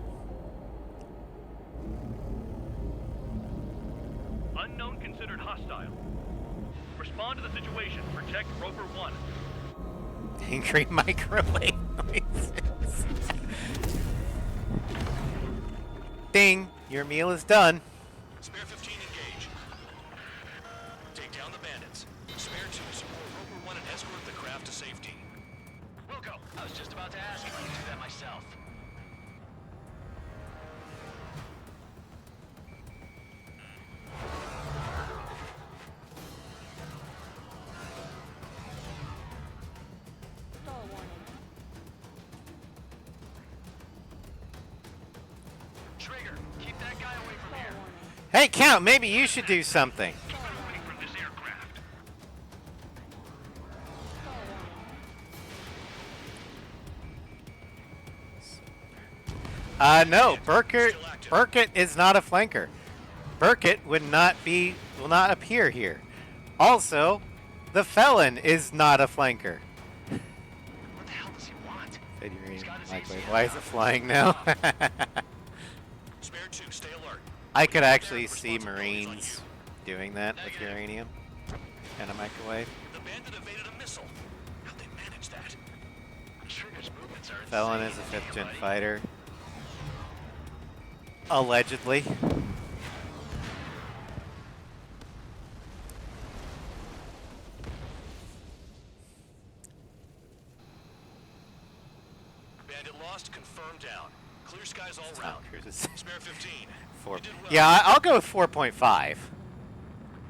Unknown considered hostile. Respond to the situation. Protect Roper 1. Angry microwave noises. Ding! Your meal is done. Spare 15 engage. Take down the bandits. Spare 2 support Roper 1 and escort the craft to safety. Wilco, I was just about to ask if I could do that myself. Stall warning. Trigger, keep that guy away from Stall here. warning. Hey, Count, maybe you should do something. Keep him away from this aircraft. Stall warning. No, Burkett is not a flanker. Burkett will not appear here. Also, the felon is not a flanker. What the hell does he want? Figurine, got his microwave. ACS Why is it flying now? Spare 2, stay alert. I could actually see Marines doing that with uranium and a microwave. The bandit evaded a missile. How'd they manage that? Trigger's movements are Felon insane. is a 5th gen fighter. Allegedly. Bandit lost, confirmed down. Clear skies all Tom round. Cruise's Spare 15. 4. You did well. Yeah, I'll go with 4.5.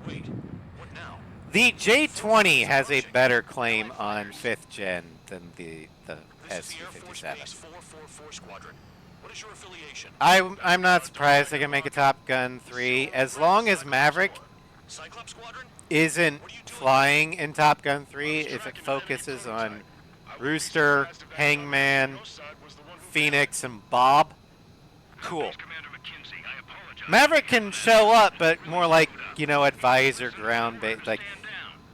Wait, what now? The J20 has a better claim on 5th gen than the This is the Air Force SC-57. Base 444 Squadron. What is your affiliation? I'm not surprised they can make a Top Gun 3 as long as Maverick Cyclops Squadron? isn't flying in Top Gun 3. If it focuses on Rooster, Hangman, Phoenix, and Bob, cool. Commander McKinsey, I apologize. Maverick can show up, but more like, you know, advisor, ground base. Like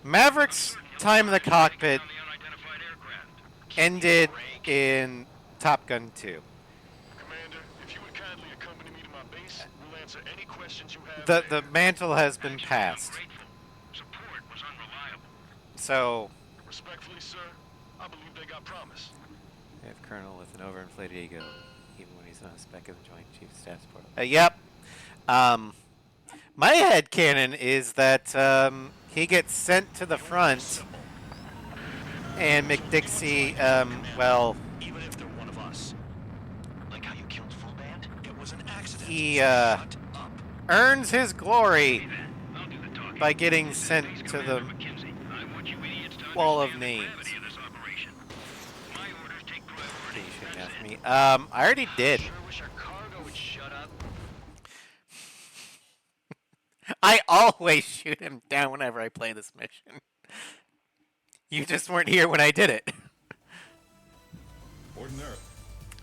Maverick's time in the cockpit On the unidentified aircraft. ended in Top Gun 2. Commander, if you would kindly accompany me to my base, we'll answer any questions you have. The mantle has been passed. Support was unreliable. So, Respectfully, sir, I believe they got promise. we have Colonel with an overinflated ego, even when he's not a spec of the Joint Chief of Staff support. Yep. My headcanon is that he gets sent to the front, and McDixie, well, Even if they're one of us. Like how you killed Full Band? It was an accident. he Shut up. earns his glory I'll do the talking. by getting sent to the McKinsey, I want you idiots to wall of understand the names. gravity of this operation. My orders take priority. You shouldn't That's ask it. me. I already did. Sure wish our cargo would shut up. I always shoot him down whenever I play this mission. You just weren't here when I did it. Ordinarily.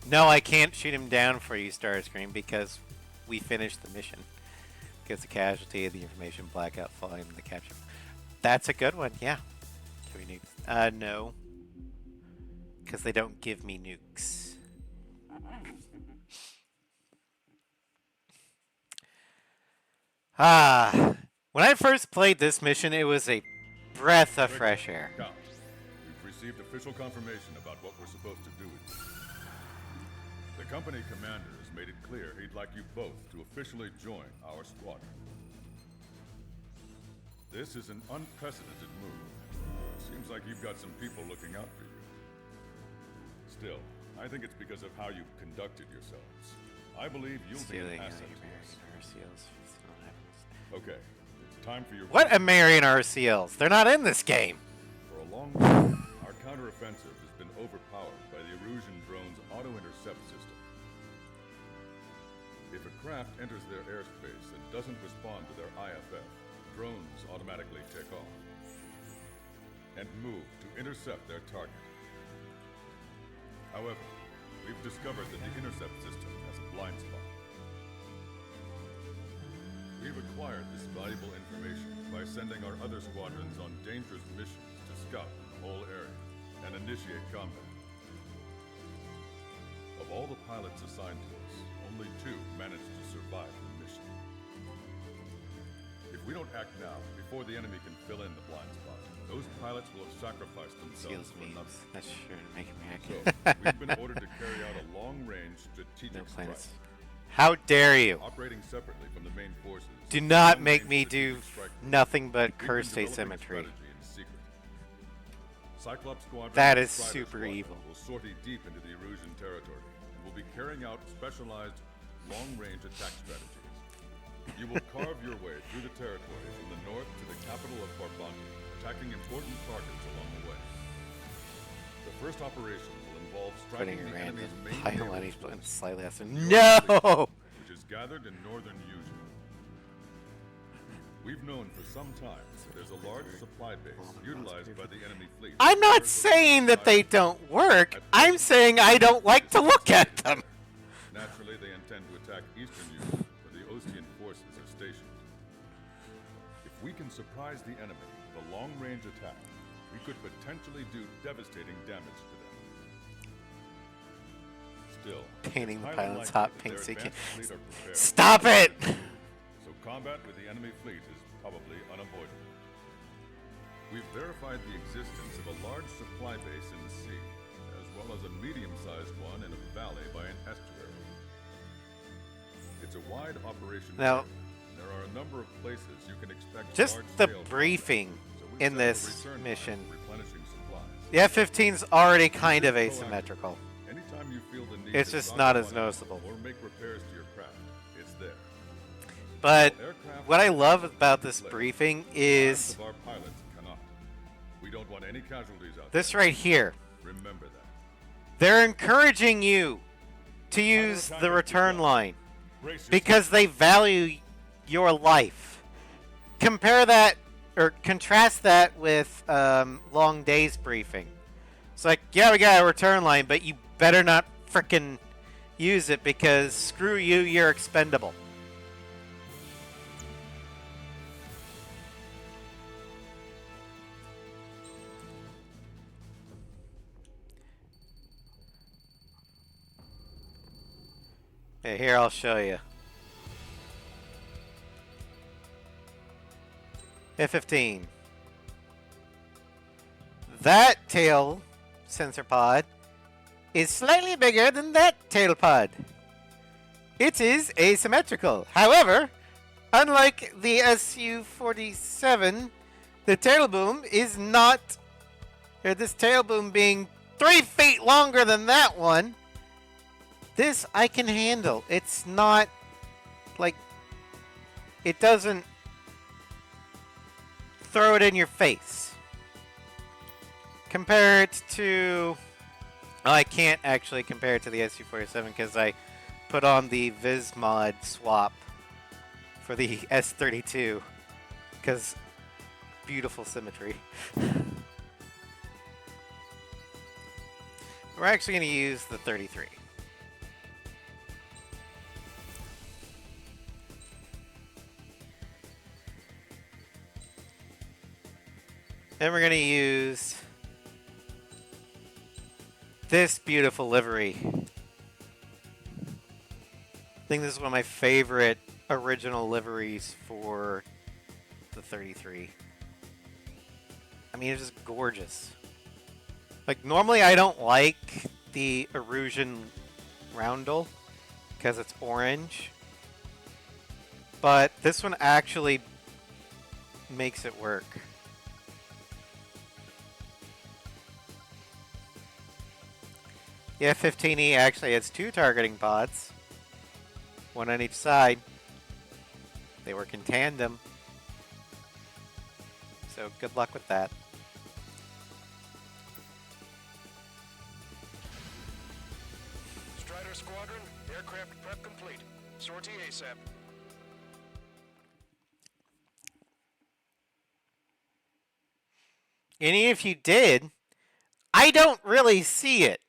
No, I can't shoot him down for you, Starscream, because we finished the mission. Gets a casualty of the information blackout following the capture. That's a good one, yeah. Can we nuke? No. Because they don't give me nukes. When I first played this mission, it was a breath of fresh air. Count. We've received official confirmation about what we're supposed to do with you. The company commander has made it clear he'd like you both to officially join our squadron. This is an unprecedented move. Seems like you've got some people looking out for you. Still, I think it's because of how you've conducted yourselves. I believe you'll be an asset to us. Okay, it's time for your... What American RCLs? They're not in this game. For a long time, our counteroffensive has been overpowered by the Erusian drone's auto-intercept system. If a craft enters their airspace and doesn't respond to their IFF, drones automatically take off and move to intercept their target. However, we've discovered that the intercept system has a blind spot. We've acquired this valuable information by sending our other squadrons on dangerous missions to scout the whole area and initiate combat. Of all the pilots assigned to us, only 2 managed to survive the mission. If we don't act now, before the enemy can fill in the blind spot, those pilots will have sacrificed themselves Seals for memes. nothing. That's sure to make him So, react. we've been ordered to carry out a long-range strategic No strike. planets. How dare you? Operating separately from the main forces. Do not long-range make me do strategic strike nothing but We've been curse developing asymmetry. strategy in secret. Cyclops Squadron That and is Strider super Squadron evil. will sortie deep into the Erusian territory and will be carrying out specialized long-range attack strategies. You will carve your way through the territory from the north to the capital of Farbanti, attacking important targets along the way. The first operation will involve Putting striking a the random enemy's main pile naval on each force, button slightly less than. the No! Orc Fleet, which is gathered in northern Eugene. We've known for some time that there's a large supply base utilized by the enemy fleet. I'm not saying that they don't work. I'm saying I don't like to look at them. Naturally, they intend to attack eastern Eugene, where the Ostian forces are stationed. If we can surprise the enemy with a long-range attack, we could potentially do devastating damage to them. Still, Painting it's the highly pilot's likely hot that pink their sequin. advanced fleet are prepared. Stop it! So combat with the enemy fleet is probably unavoidable. We've verified the existence of a large supply base in the sea, as well as a medium-sized one in a valley by an estuary. It's a wide operation Now- area, and there are a number of places you can expect Just the large-scale briefing combat, so we in set a this return mission. time for replenishing supplies. The F-15's already kind of Proactive. asymmetrical. Anytime you feel the need It's to just dock not one as up noticeable. Or make repairs to your craft, it's there. But Aircraft what I love cannot about this display. briefing Plans is of our pilots cannot. We don't want any casualties out this there. right here. Remember that. They're encouraging you to use the Counterattack return is line Brace yourself. because they value your life. Compare that or contrast that with Long Day's briefing. It's like, yeah, we got a return line, but you better not frickin' use it because screw you, you're expendable. Okay, here I'll show you. F-15. That tail sensor pod is slightly bigger than that tail pod. It is asymmetrical. However, unlike the Su-47, the tail boom is not, or this tail boom being 3 feet longer than that one, this I can handle. It's not like, it doesn't throw it in your face. Compare it to, oh, I can't actually compare it to the Su-47 because I put on the Vismod swap for the S-32 because beautiful symmetry. We're actually going to use the 33. Then we're going to use this beautiful livery. I think this is one of my favorite original liveries for the 33. I mean, it's just gorgeous. Like, normally I don't like the Erusian roundel because it's orange. But this one actually makes it work. The F-15E actually has 2 targeting pods. One on each side. They work in tandem. So good luck with that. Strider Squadron, aircraft prep complete. Sortie ASAP. And if you did, I don't really see it.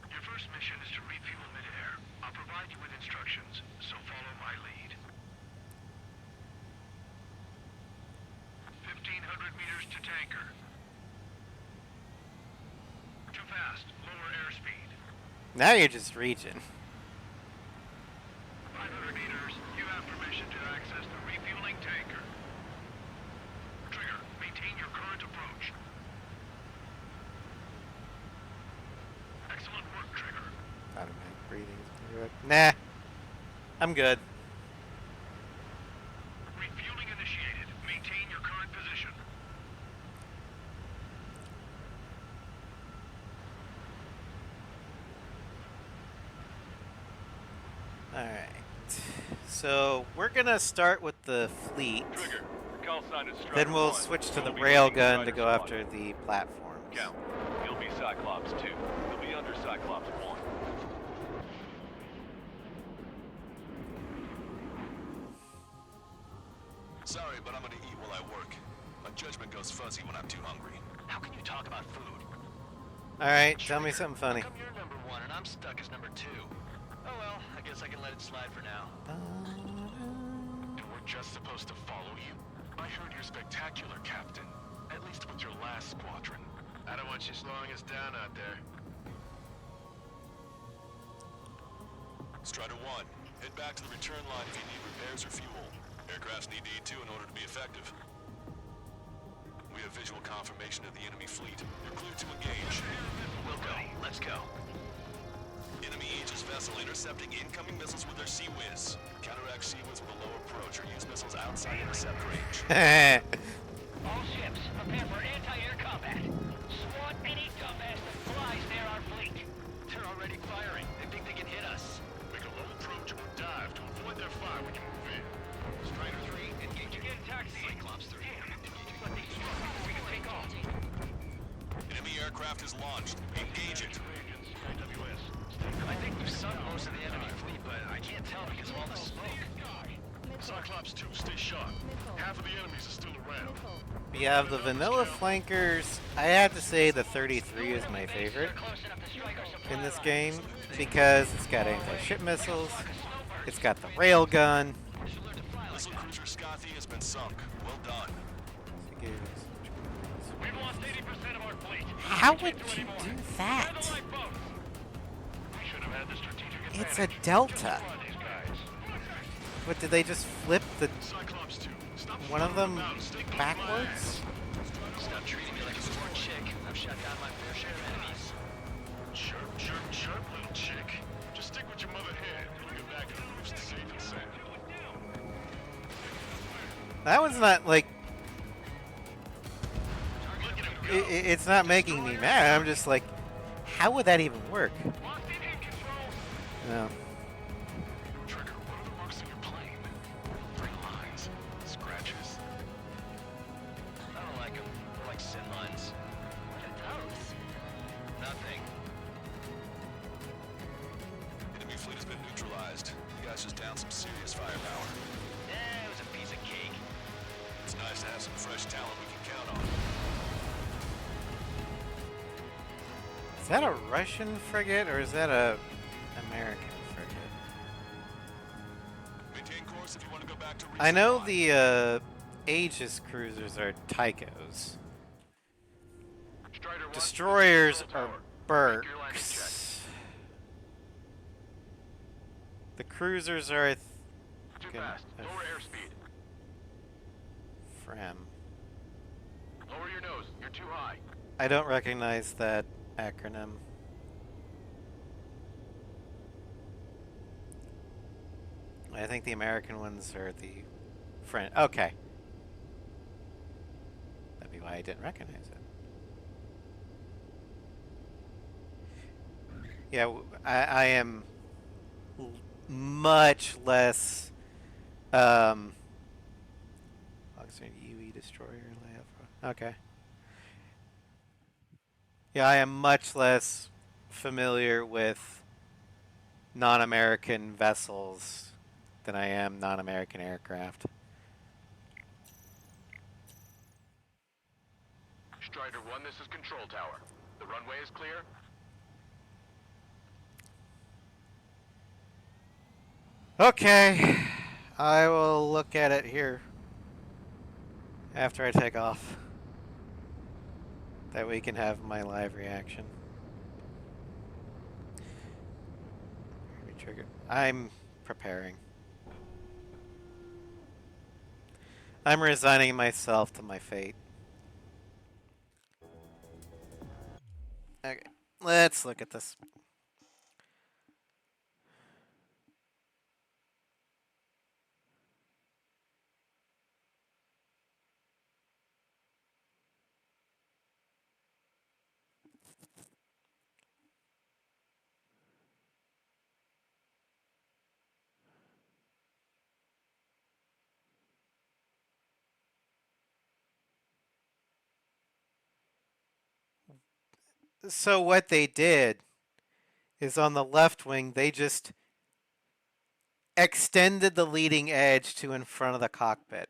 Your first mission is to refuel midair. I'll provide you with instructions, so follow my lead. 1,500 meters to tanker. Too fast. Lower airspeed. Now you're just reaching. 500 meters. You have permission to access the refueling tanker. Trigger, maintain your current approach. Excellent work, Trigger. Automatic breathing. Nah. I'm good. Refueling initiated. Maintain your current position. Alright. So we're gonna start with the fleet. Trigger. Call sign is Strider Then we'll 1. switch to the You'll be railgun leading to go Strider after Squadron. the platforms. Count. You'll be Cyclops 2. You'll be under Cyclops 1. Sorry, but I'm gonna eat while I work. My judgment goes fuzzy when I'm too hungry. How can you talk about food? Alright, tell me something funny. How come you're number 1 and I'm stuck as number 2? Oh well, I guess I can let it slide for now. And we're just supposed to follow you? I heard you're spectacular, Captain. At least with your last squadron. I don't want you slowing us down out there. Strider 1, head back to the return line if you need repairs or fuel. Aircrafts need to eat too in order to be effective. We have visual confirmation of the enemy fleet. You're clear to engage. We'll go. Let's go. Enemy Aegis vessel intercepting incoming missiles with their Sea-Wiz. Counteract Sea-Wiz with a low approach or use missiles outside intercept range. All ships, prepare for anti-air combat. Swat any dumbass that flies near our fleet. They're already firing. They think they can hit us. Make a low approach or dive to avoid their fire when you move in. Strider 3, engaging. Get taxi. Cyclops 3, engaging. Let these trucks, we can take off. Enemy aircraft is launched. Engage it. I think we've sunk most of the enemy fleet, but I can't tell because of all the smoke. Cyclops 2, stay sharp. Half of the enemies are still around. We have the vanilla flankers. I have to say the 33 is my favorite in this game because it's got anti-ship missiles, it's got the railgun. Missile cruiser Scothy has been sunk. Well done. We've lost 80% of our fleet. How would you do that? We should have had the strategic advantage. It's a Delta. On these guys. What, did they just flip the Cyclops 2, stop one of them flying about and stay close backwards? Stop treating me like a sport chick. I've shot down my fair share of enemies. Chirp, chirp, chirp, little chick. Just stick with your mother hen. We'll get back to the roost safe and sound. That one's not like. It's not making me mad. I'm just like, how would that even work? No. Trigger, what are the marks on your plane? Three lines. Scratches. I don't like them. They're like sin lines. What are those? Nothing. Enemy fleet has been neutralized. You guys just downed some serious firepower. It was a piece of cake. nice to have some fresh talent we can count on. Is that a Russian frigate or is that a American frigate? Maintain course if you want to go back to I know resupply. the Aegis cruisers are Tychos. Strider 1, Destroyers Control are Tower. Burks. Make your landing check. The cruisers are Too fast. Lower airspeed. Frem. Lower your nose. You're too high. I don't recognize that acronym. I think the American ones are the French. Okay. That'd be why I didn't recognize it. Yeah, I am much less Oxford UE destroyer layout. Okay. Yeah, I am much less familiar with non-American vessels than I am non-American aircraft. Strider 1, this is Control Tower. The runway is clear. Okay, I will look at it here after I take off. That way we can have my live reaction. Trigger. I'm preparing. I'm resigning myself to my fate. Okay, let's look at this. So what they did is on the left wing, they just extended the leading edge to in front of the cockpit.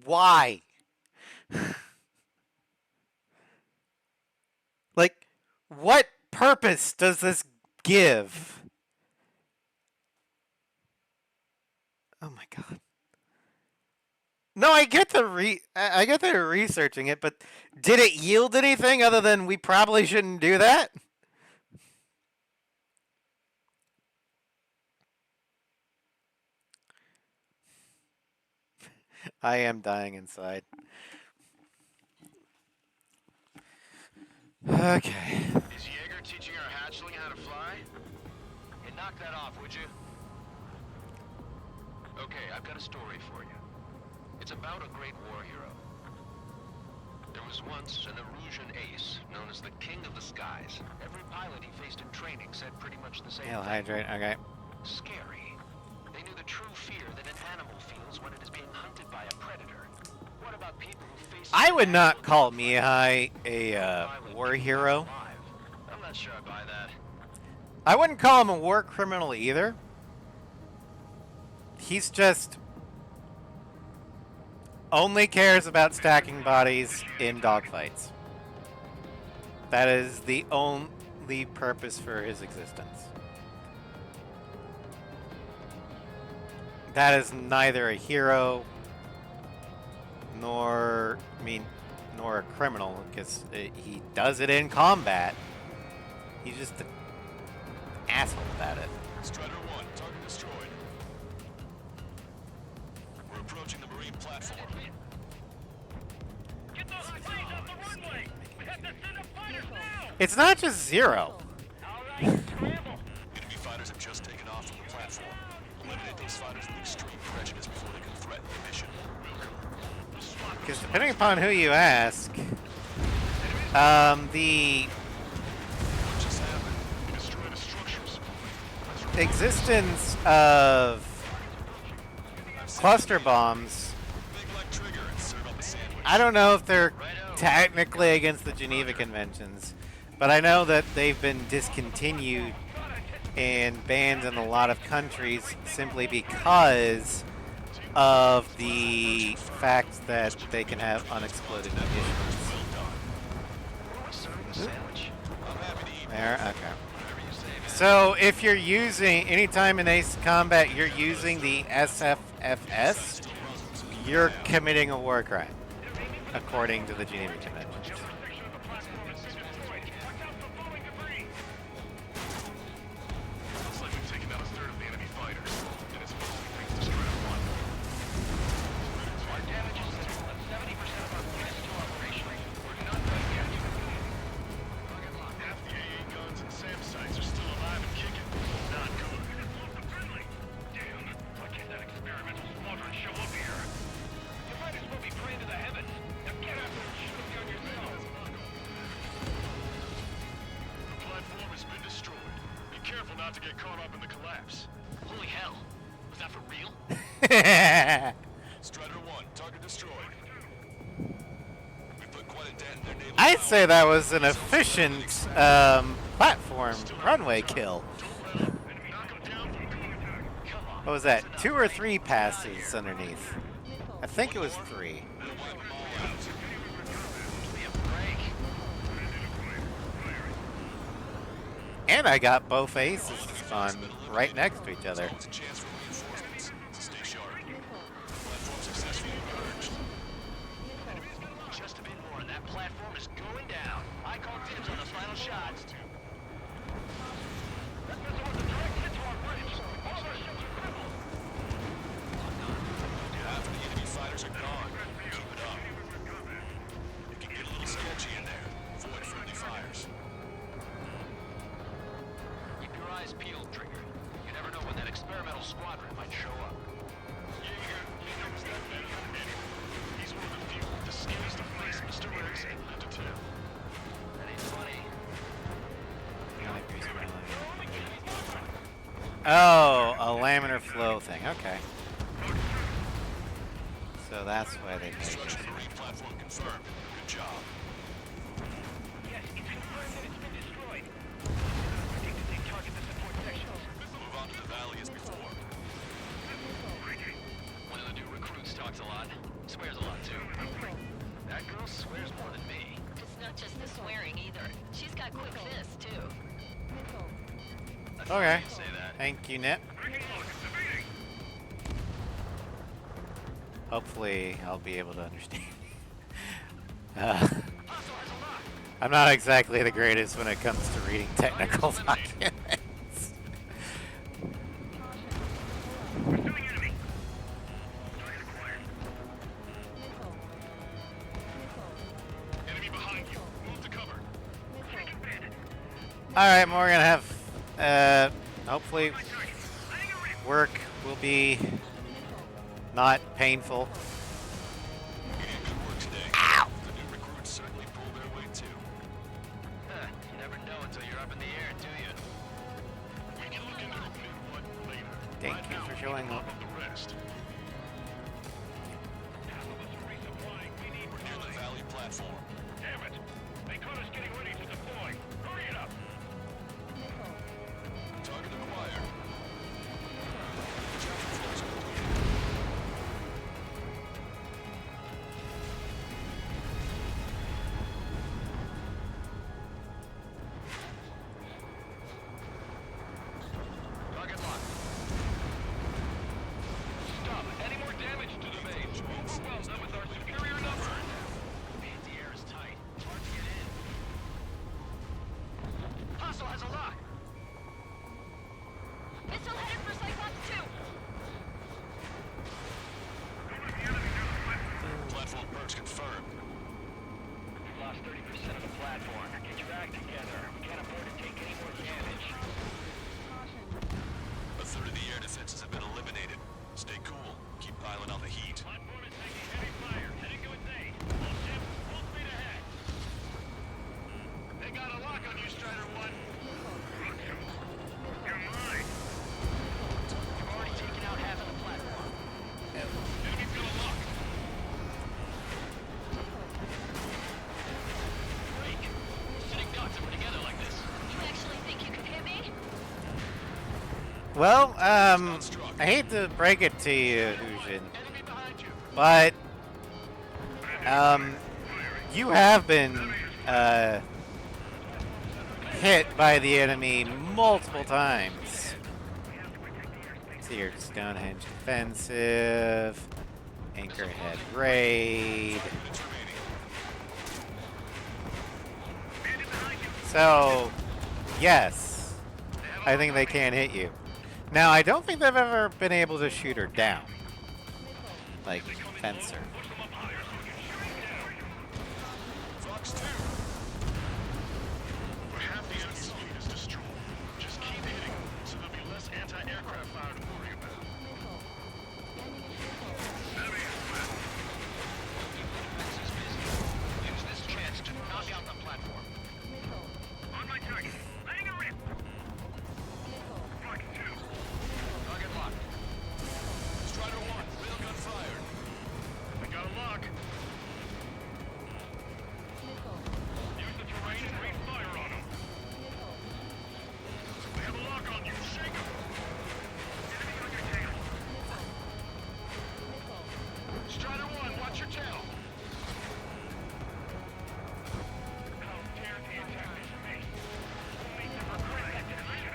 Why? Like, what purpose does this give? Oh my god. No, I get I get they're researching it, but did it yield anything other than we probably shouldn't do that? I am dying inside. Okay. Is Jaeger teaching our hatchling how to fly? And knock that off, would you? Okay, I've got a story for you. It's about a great war hero. There was once an Erusian ace known as the King of the Skies. Every pilot he faced in training said pretty much the same Hail thing. hydrate. Okay. Scary. They knew the true fear that an animal feels when it is being hunted by a predator. What about people who face... I would not call Mihai a war hero. I'm not sure I buy that. I wouldn't call him a war criminal either. He's just only cares about stacking bodies in dogfights. That is the only purpose for his existence. That is neither a hero nor a criminal, because he does it in combat. He's just an asshole about it. Strider 1, target destroyed. We're approaching the marine platform. Get those planes off the runway! We have to send up fighters now! It's not just Zero. All right, scramble. Enemy fighters have just taken off from the platform. Eliminate those fighters with extreme prejudice before they can threaten the mission. Because depending upon who you ask, the What just happened? We destroyed the structures. existence of cluster bombs, Big like trigger and serve up a sandwich. I don't know if they're technically against the Geneva Conventions, but I know that they've been discontinued and banned in a lot of countries simply because of the fact that they can have unexploded munitions. There, okay. So if you're using, anytime in Ace Combat you're using the SFFS, you're committing a war crime, according to the Geneva Convention. Looks like we've taken out a third of the enemy fighters, and it's mostly thanks to Strider 1. Our damage is still at 70% of our Class 2 operation. We're not done yet. Half the AA guns and SAM sites are still alive and kicking. Not good. Damn, why can't that experimental squadron show up here? You might as well be praying to the heavens. Now get out there and shoot a gun yourself. The platform has been destroyed. Be careful not to get caught up in the collapse. Holy hell. Was that for real? Strider 1, target destroyed. We put quite a dent in their naval I'd power. say that was an efficient platform runway kill. Knock 'em down from Come on. What was that? 2 or 3 passes underneath? I think it was 3. We'll wipe 'em all out. Give me a break. And I got both aces on right next to each other. It's a chance for reinforcements, so stay sharp. Platform successfully emerged. Just a bit more and that platform is going down. I call dibs on the final shot. That missile was a direct hit to our bridge. All of our ships are crippled. Half of the enemy fighters are gone. Keep it up. It can get a little sketchy in there. Avoid friendly fires. Keep your eyes peeled, Trigger. You never know when that experimental squadron might show up. Jaeger, he knows that better than anyone. He's one of the few with the skills to face Mr. X and live to tell. That ain't funny. Oh, a laminar flow thing. Okay. So that's why they made Structure it. Marine platform confirmed. Good job. Yes, it's confirmed that it's been destroyed. I think that they target the support sections. Move on to the valley as before. One of the new recruits talks a lot. Swears a lot, too. That girl swears more than me. It's not just the swearing either. She's got quick fists, too. I thought Okay. you'd say that. Thank you, Nip. Hopefully, I'll be able to understand. I'm not exactly the greatest when it comes to reading technical documents. Enemy behind you. Move to cover. Alright, we're gonna have, hopefully, work will be not painful. You did good work today. The new recruits certainly pulled their weight too. You never know until you're up in the air, do you? We can look into the new one later. Thank Right you now, for we showing can up. pop up the rest. We're near the valley platform. Damn it! They caught us getting ready to deploy. Hurry it up! Target acquired. Traffic flow is completed. Target locked. Stop. Any more damage to the base? Overwhelm them with our superior numbers. Anti-air is tight. It's hard to get in. Hostile has a lock. Missile headed for Cyclops 2! Platform perks confirmed. We've lost 30% of the platform. Get your act together. We can't afford to take any more damage. A third of the air defenses have been eliminated. Stay cool. Keep piling on the heat. Platform is taking heavy fire. Heading to its aid. All ships, full speed ahead. They got a lock on you, Strider 1. You're mine. You've already taken out half of the platform. Enemy's got a lock. Break. Sitting ducks if we're together like this. You actually think you can hit me? Well, I hate to break it to you, Hujin, but you have been hit by the enemy multiple times. So your Stonehenge offensive, Anchorhead raid. So, yes, I think they can hit you. Now, I don't think they've ever been able to shoot her down, like Fencer. Fox 2. For half the enemy's fleet is destroyed. Just keep hitting them, so there'll be less anti-aircraft fire to worry about. Use this chance to knock out the platform. On my target. Letting her rip. Fox 2. Target locked. Strider 1, railgun fired. I got a lock. Use the terrain and raise fire on them. We have a lock on you. Shake 'em. Enemy on your tail. Strider 1, watch your tail. How dare they attack this base? We'll make them regret that decision.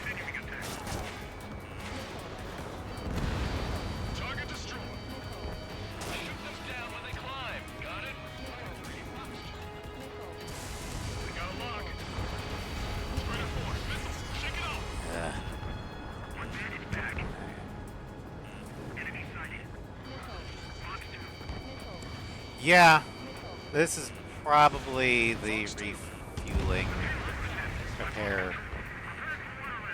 Continuing attack. Target destroyed. Shoot them down when they climb. Got it? We got a lock. Strider 4, missile. Shake it off. One bandit back. Enemy sighted. Fox 2. Yeah, this is probably the refueling repair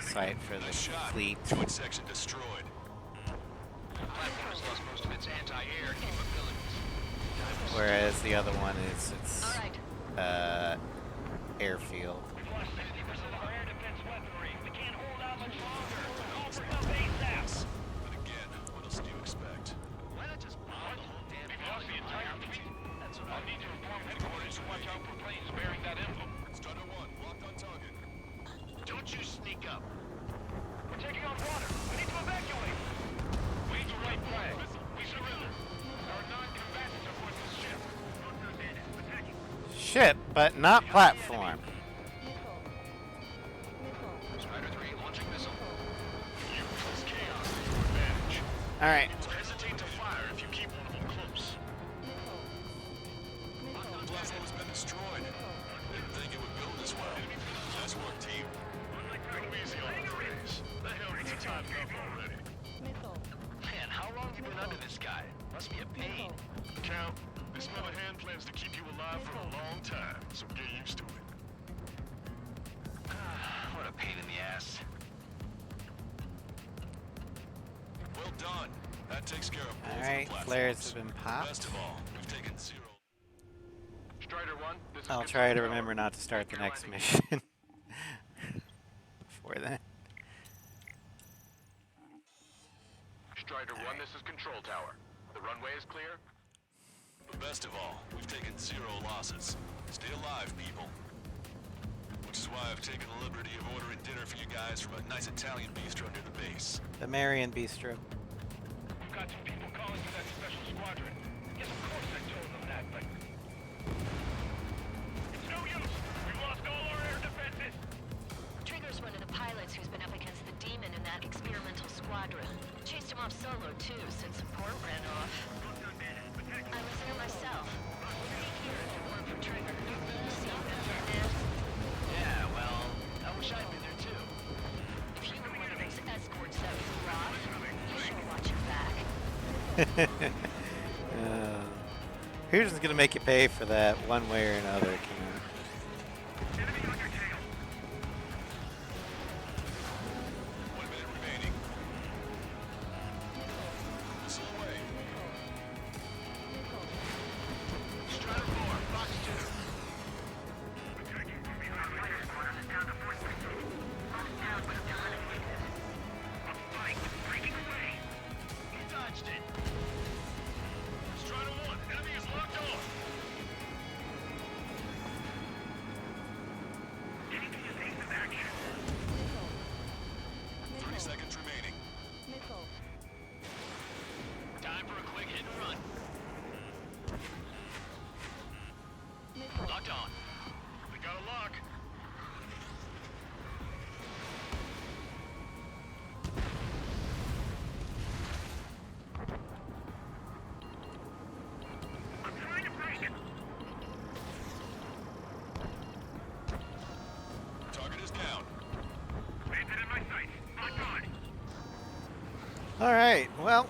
site for the fleet. Twin section destroyed. The platform has lost most of its anti-air capabilities. Whereas the other one is its All right. airfield. We've lost 60% of our air defense weaponry. We can't hold out much longer. Call for help ASAP. But again, what else do you expect? Why not just bomb the whole damn We've lost the entire fleet. That's what I'll need to inform headquarters to watch out for planes bearing that emblem. Strider 1, locked on target. Don't you sneak up. We're taking on water. We need to evacuate. Wave the right flag. We surrender. There are non-combatants aboard this ship. Attacking. Ship, but not platform. Strider 3 launching missile. Use this chaos to your advantage. Alright. So hesitate to fire if you keep one of them close. Platform has been destroyed. Didn't think it would go this well. Nice work, team. Go easy on the phrase. The hell with the time up already. Man, how long have you been under this guy? Must be a pain. Count, this mother hand plans to keep you alive for a long time, so get used to it. What a pain in the ass. Well done. That takes care of both Alright, of the flares platforms. have been Best popped. of all, we've taken 0. Strider 1, this is I'll Control try to Tower. remember not to start the Make your next landing. mission before then. Strider 1, this is Control Tower. The runway is clear. But best of all, we've taken 0 losses. Stay alive, people. Which is why I've taken the liberty of ordering dinner for you guys from a nice Italian bistro near the base. The Marion Bistro. We've got some people calling for that special squadron. Yes, of course I told them that, but... It's no use. We've lost all our air defenses. Trigger's one of the pilots who's been up against the demon in that experimental squadron. Chased him off solo, too, since support ran off. I was there myself. We'd be here if it weren't for Trigger. You see him in Vietnam? Yeah, well, I wish I'd been there too. If you were one of those escorts that flew off, you should watch your back. Who's gonna make you pay for that one way or another, King? Enemy on your tail. 1 minute remaining. Missile away. Strider 4, Fox 2. Attacking from behind. Fighter squadron is down to 4 systems. Fox Tower will eliminate them. A fight breaking away. He dodged it. Strider 1, enemy is locked on. front. Locked on. We got a lock. I'm trying to break. Target is down. Landed in my sights. Locked on. All right. Well,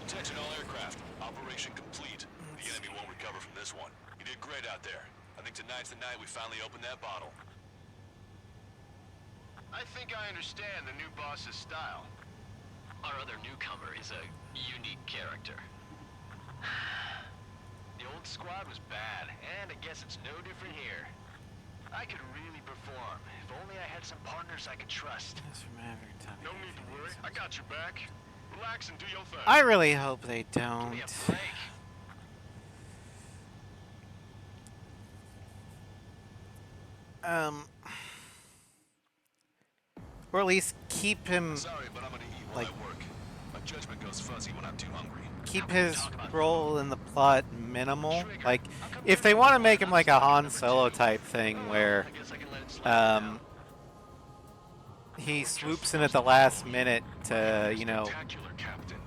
Attention all aircraft. Operation complete. The enemy won't recover from this one. You did great out there. I think tonight's the night we finally open that bottle. I think I understand the new boss's style. Our other newcomer is a unique character. The old squad was bad, and I guess it's no different here. I could really perform. If only I had some partners I could trust. No need to worry. I got your back. Relax and do your thing. I really hope they Give don't. me a break. Or at least keep him, Sorry, but I'm gonna eat while Like- I work. My judgment goes fuzzy when I'm too hungry. keep his role in the plot minimal. Like, if they want to make him like a Han Solo type thing where I guess I can let it slide now. he swoops in at the last minute to, you know, Spectacular, Captain.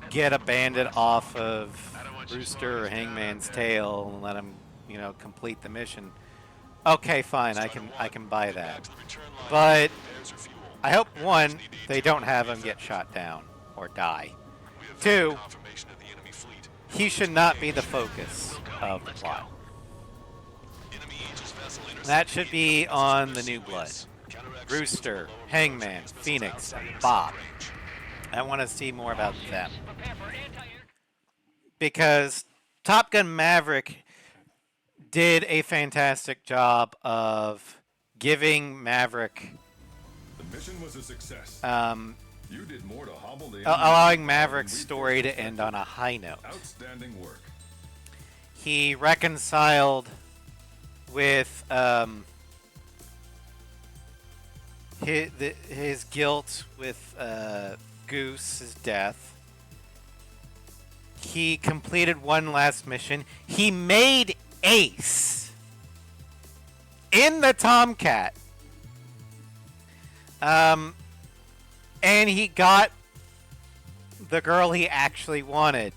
get a bandit off of Rooster or Hangman's tail and let him, you know, complete the mission. Okay, fine, I can buy that. But I hope, one, they don't have him get shot down or die. Two, he should not be the focus of the plot. That should be on the New Blood. Rooster, Hangman, Phoenix, and Bob. I want to see more about them. Because Top Gun Maverick did a fantastic job of giving Maverick, The mission was a success. You did more to hobble the enemy allowing than Maverick's we story to expected. end on a high note. Outstanding work. He reconciled with his guilt with Goose's death. He completed one last mission. He made Ace in the Tomcat. And he got the girl he actually wanted.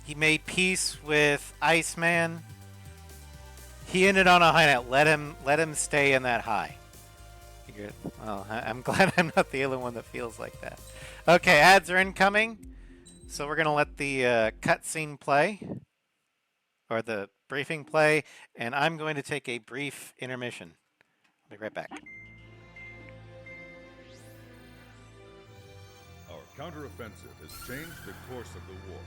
He made peace with Iceman. He ended on a high note. Let him stay in that high. Well, I'm glad I'm not the only one that feels like that. Okay, ads are incoming. So we're gonna let the cutscene play, or the briefing play, and I'm going to take a brief intermission. I'll be right back. Our counteroffensive has changed the course of the war.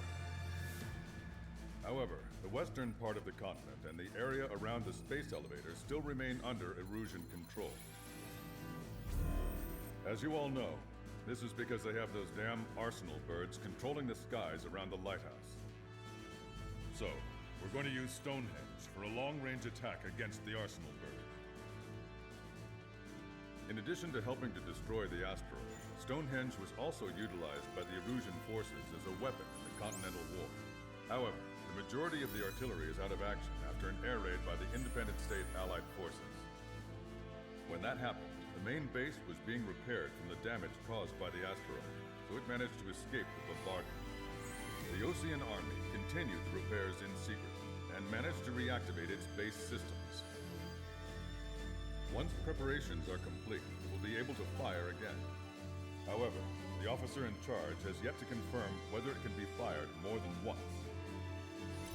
However, the western part of the continent and the area around the space elevator still remain under Erusian control. As you all know, this is because they have those damn arsenal birds controlling the skies around the lighthouse. So, we're going to use Stonehenge for a long-range attack against the arsenal bird. In addition to helping to destroy the asteroid, Stonehenge was also utilized by the Erusian forces as a weapon in the Continental War. However, the majority of the artillery is out of action after an air raid by the Independent State Allied forces. When that happened, the main base was being repaired from the damage caused by the asteroid, so it managed to escape the bombardment. The Osean Army continued the repairs in secret and managed to reactivate its base systems. Once preparations are complete, it will be able to fire again. However, the officer in charge has yet to confirm whether it can be fired more than once.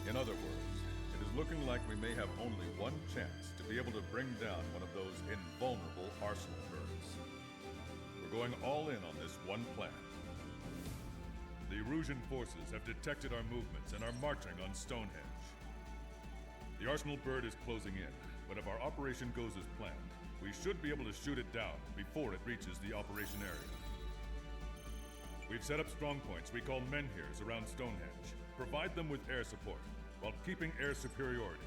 In other words, it is looking like we may have only one chance to be able to bring down one of those invulnerable arsenal birds. We're going all in on this one plan. The Erusian forces have detected our movements and are marching on Stonehenge. The arsenal bird is closing in, but if our operation goes as planned, we should be able to shoot it down before it reaches the operation area. We've set up strong points we call menhirs around Stonehenge. Provide them with air support, while keeping air superiority.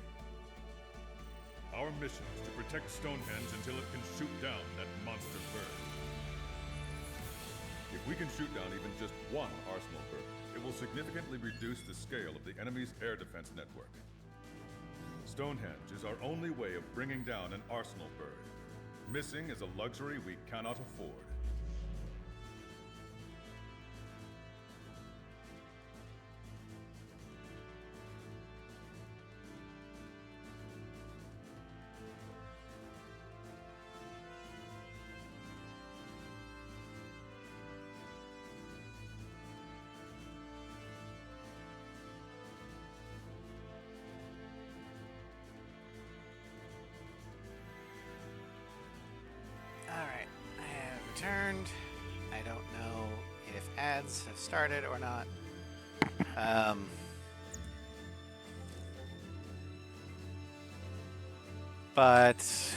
Our mission is to protect Stonehenge until it can shoot down that monster bird. If we can shoot down even just one arsenal bird, it will significantly reduce the scale of the enemy's air defense network. Stonehenge is our only way of bringing down an arsenal bird. Missing is a luxury we cannot afford. Alright, I have returned. I don't know if ads have started or not. But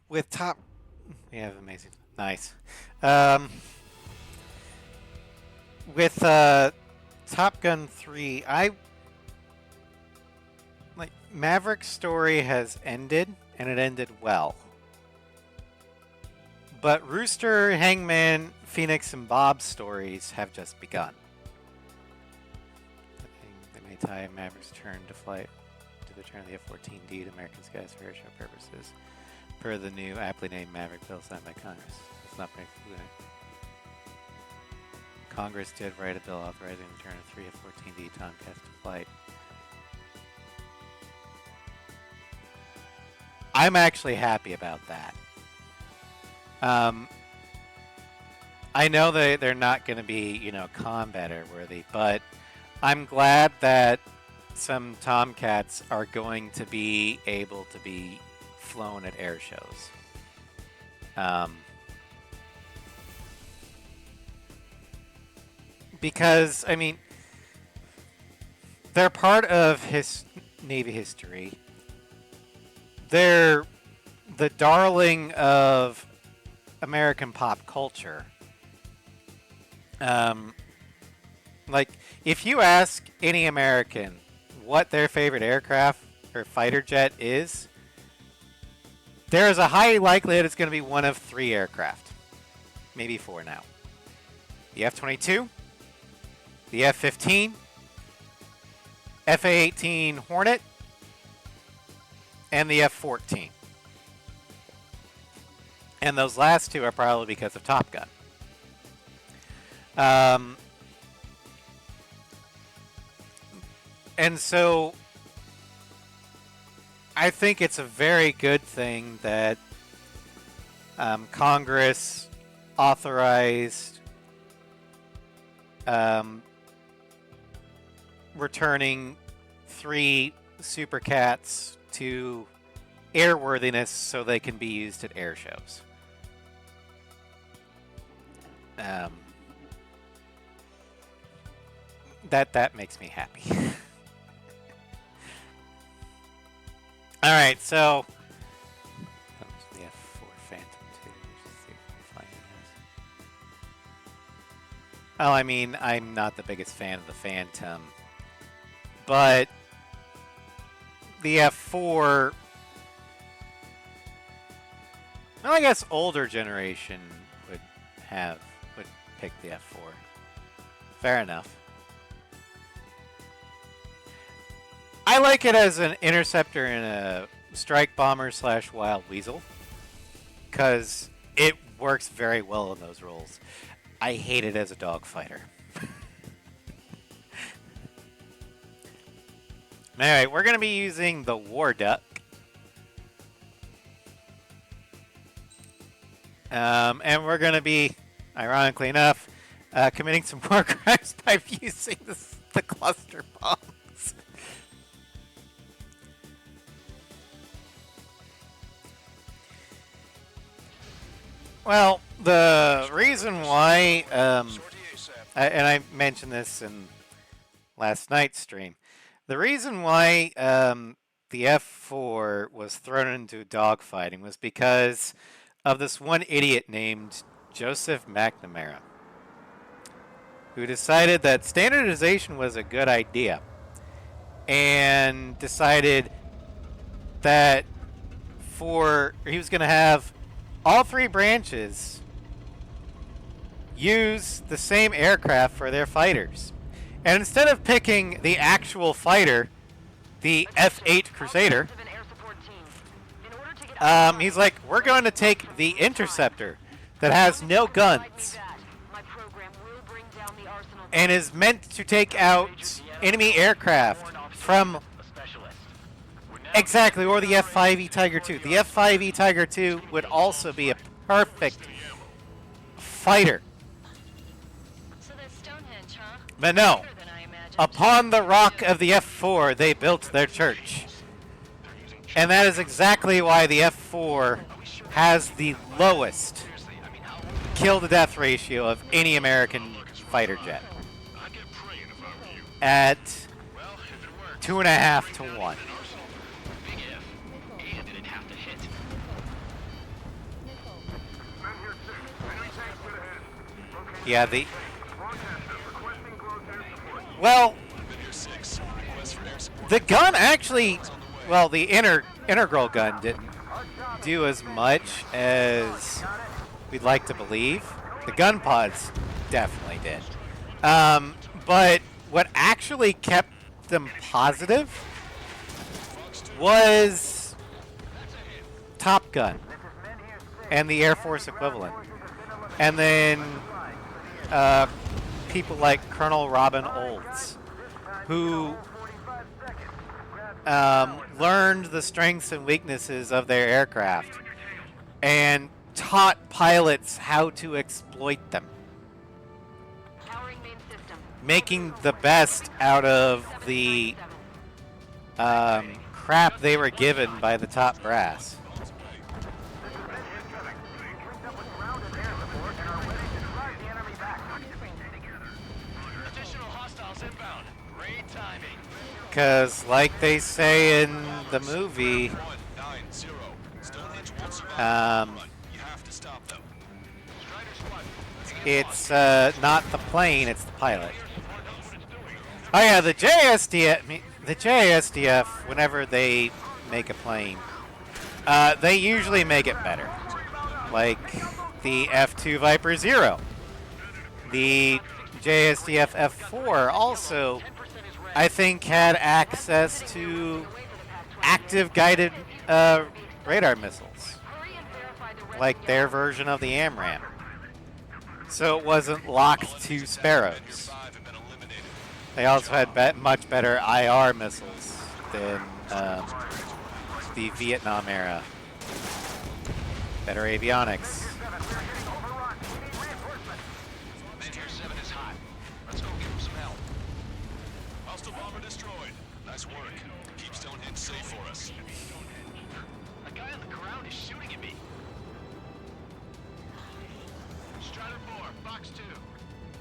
with top, we have amazing, nice. With Top Gun 3, Maverick's story has ended, and it ended well. But Rooster, Hangman, Phoenix, and Bob's stories have just begun. I think they may tie Maverick's turn to flight to the turn of the F-14D to American skies for airshow purposes, per the new aptly named Maverick bill signed by Congress. It's not very fluent. Congress did write a bill authorizing the return of 3 F-14D Tomcats to flight. I'm actually happy about that. I know they're not going to be, combat airworthy, but I'm glad that some Tomcats are going to be able to be flown at air shows. Because, they're part of Navy history. They're the darling of American pop culture. If you ask any American what their favorite aircraft or fighter jet is, there is a high likelihood it's going to be one of 3 aircraft. Maybe 4 now. The F-22, the F-15, F-A-18 Hornet, and the F-14. And those last 2 are probably because of Top Gun. And so I think it's a very good thing that Congress authorized returning 3 Super Cats to airworthiness so they can be used at air shows. That makes me happy. All right, so the F4 Phantom 2. Let's see if we can find it. Well, I'm not the biggest fan of the Phantom, but the F4. Well, I guess older generation would pick the F4. Fair enough. I like it as an interceptor and a strike bomber / wild weasel, because it works very well in those roles. I hate it as a dogfighter. Alright, we're going to be using the War Duck. And we're going to be, ironically enough, committing some war crimes by using the cluster bombs. Well, the reason why, and I mentioned this in last night's stream, the reason why the F4 was thrown into dogfighting was because of this one idiot named Joseph McNamara, who decided that standardization was a good idea. and decided that he was going to have all three branches use the same aircraft for their fighters. And instead of picking the actual fighter, the F-8 Crusader, he's like, we're going to take the Interceptor that has no guns and is meant to take out enemy aircraft from exactly, or the F-5E Tiger II. The F-5E Tiger II would also be a perfect fighter. So that's Stonehenge, huh? But no, Bigger than I imagined. upon the rock of the F-4, they built their church. And that is exactly why the F-4 has the lowest kill-to-death ratio of any American fighter jet. At 2.5 to 1. Yeah, well, the gun actually, well, the integral gun didn't do as much as we'd like to believe. The gun pods definitely did. But what actually kept them positive was Top Gun and the Air Force equivalent. And then people like Colonel Robin Olds, who learned the strengths and weaknesses of their aircraft and taught pilots how to exploit them, making the best out of the crap they were given by the top brass. Because, like they say in the movie, it's not the plane, it's the pilot. Oh yeah, the JSDF, whenever they make a plane, they usually make it better. Like the F-2 Viper Zero. The JSDF F-4 also, I think, had access to active guided radar missiles, like their version of the AMRAAM. So it wasn't locked to Sparrows. They also had much better IR missiles than the Vietnam era. Better avionics.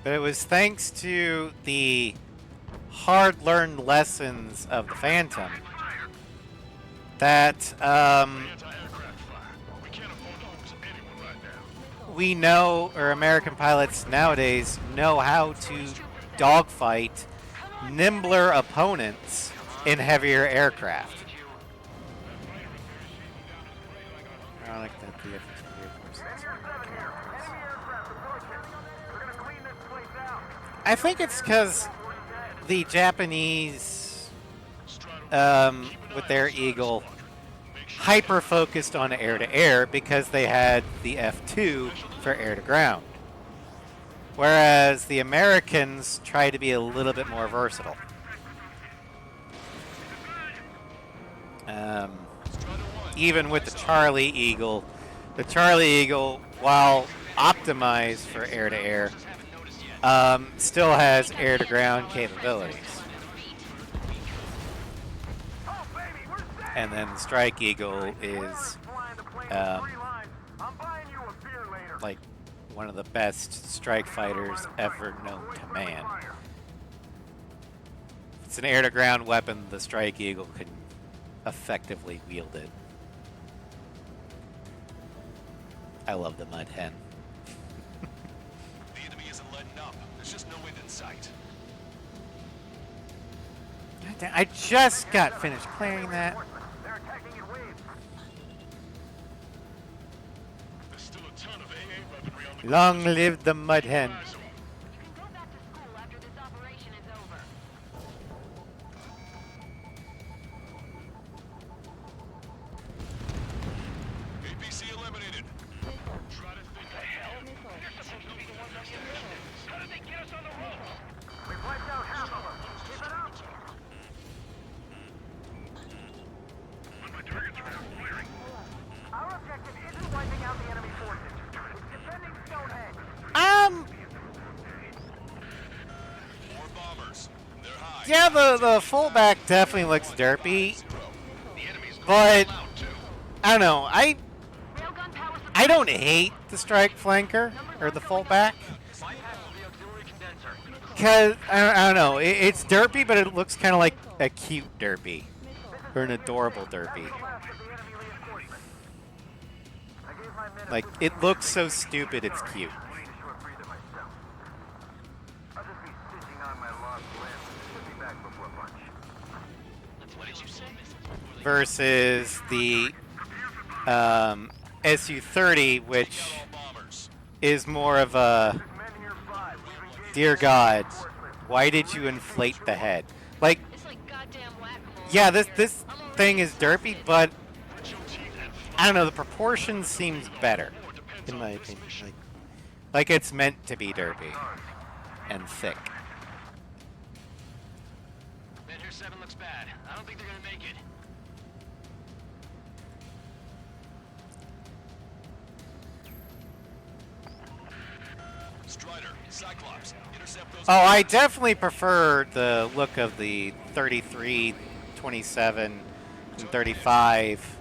But it was thanks to the hard-learned lessons of the Phantom that we know, or American pilots nowadays know how to dogfight nimbler opponents in heavier aircraft. Ironic that the Air Force I think it's because the Japanese, with their Eagle, hyper-focused on air-to-air because they had the F-2 for air-to-ground. Whereas the Americans try to be a little bit more versatile. Even with the Charlie Eagle, while optimized for air-to-air, still has air-to-ground capabilities. And then the Strike Eagle is like one of the best strike fighters ever known to man. If it's an air-to-ground weapon, the Strike Eagle can effectively wield it. I love the Mud Hen. The enemy isn't letting up. There's just no end in sight. I just got finished clearing that. They're attacking in waves. There's still a ton of AA weaponry on the Long live the mud hen. You can go back to school after this operation is over. APC eliminated. Try to think The hell? You're supposed to be the ones on the other end. How did they get us on the ropes? We've wiped out half of them. Keep it up. When my targets are out clearing. Our objective isn't wiping out the enemy forces. It's defending Stonehenge. more bombers. They're high. Yeah, the fullback definitely looks derpy, The enemy's but out too. I don't know. Railgun power supply. I don't hate the strike flanker or the fullback. Bypass the auxiliary condenser. Cause I don't know. It's derpy, but it looks kind of like a cute derpy or an adorable derpy. Last of the enemy reinforcements. I gave my men a Like it looks so stupid, it's cute. waiting to short breather myself. I'll just be stitching on my lost limb. Should be back before lunch. What did you say? Versus the SU-30, which All bombers. is more of a Men here 5. We've engaged dear God, why did you inflate the head? Like, It's like goddamn whack-a-mole. yeah, this thing is derpy, but I don't know. The proportions seems better, in my opinion. Like it's meant to be derpy and thick. Man here 7 looks bad. I don't think they're gonna make it. Strider, Cyclops, intercept those. Oh, I definitely prefer the look of the 33, 27, and 35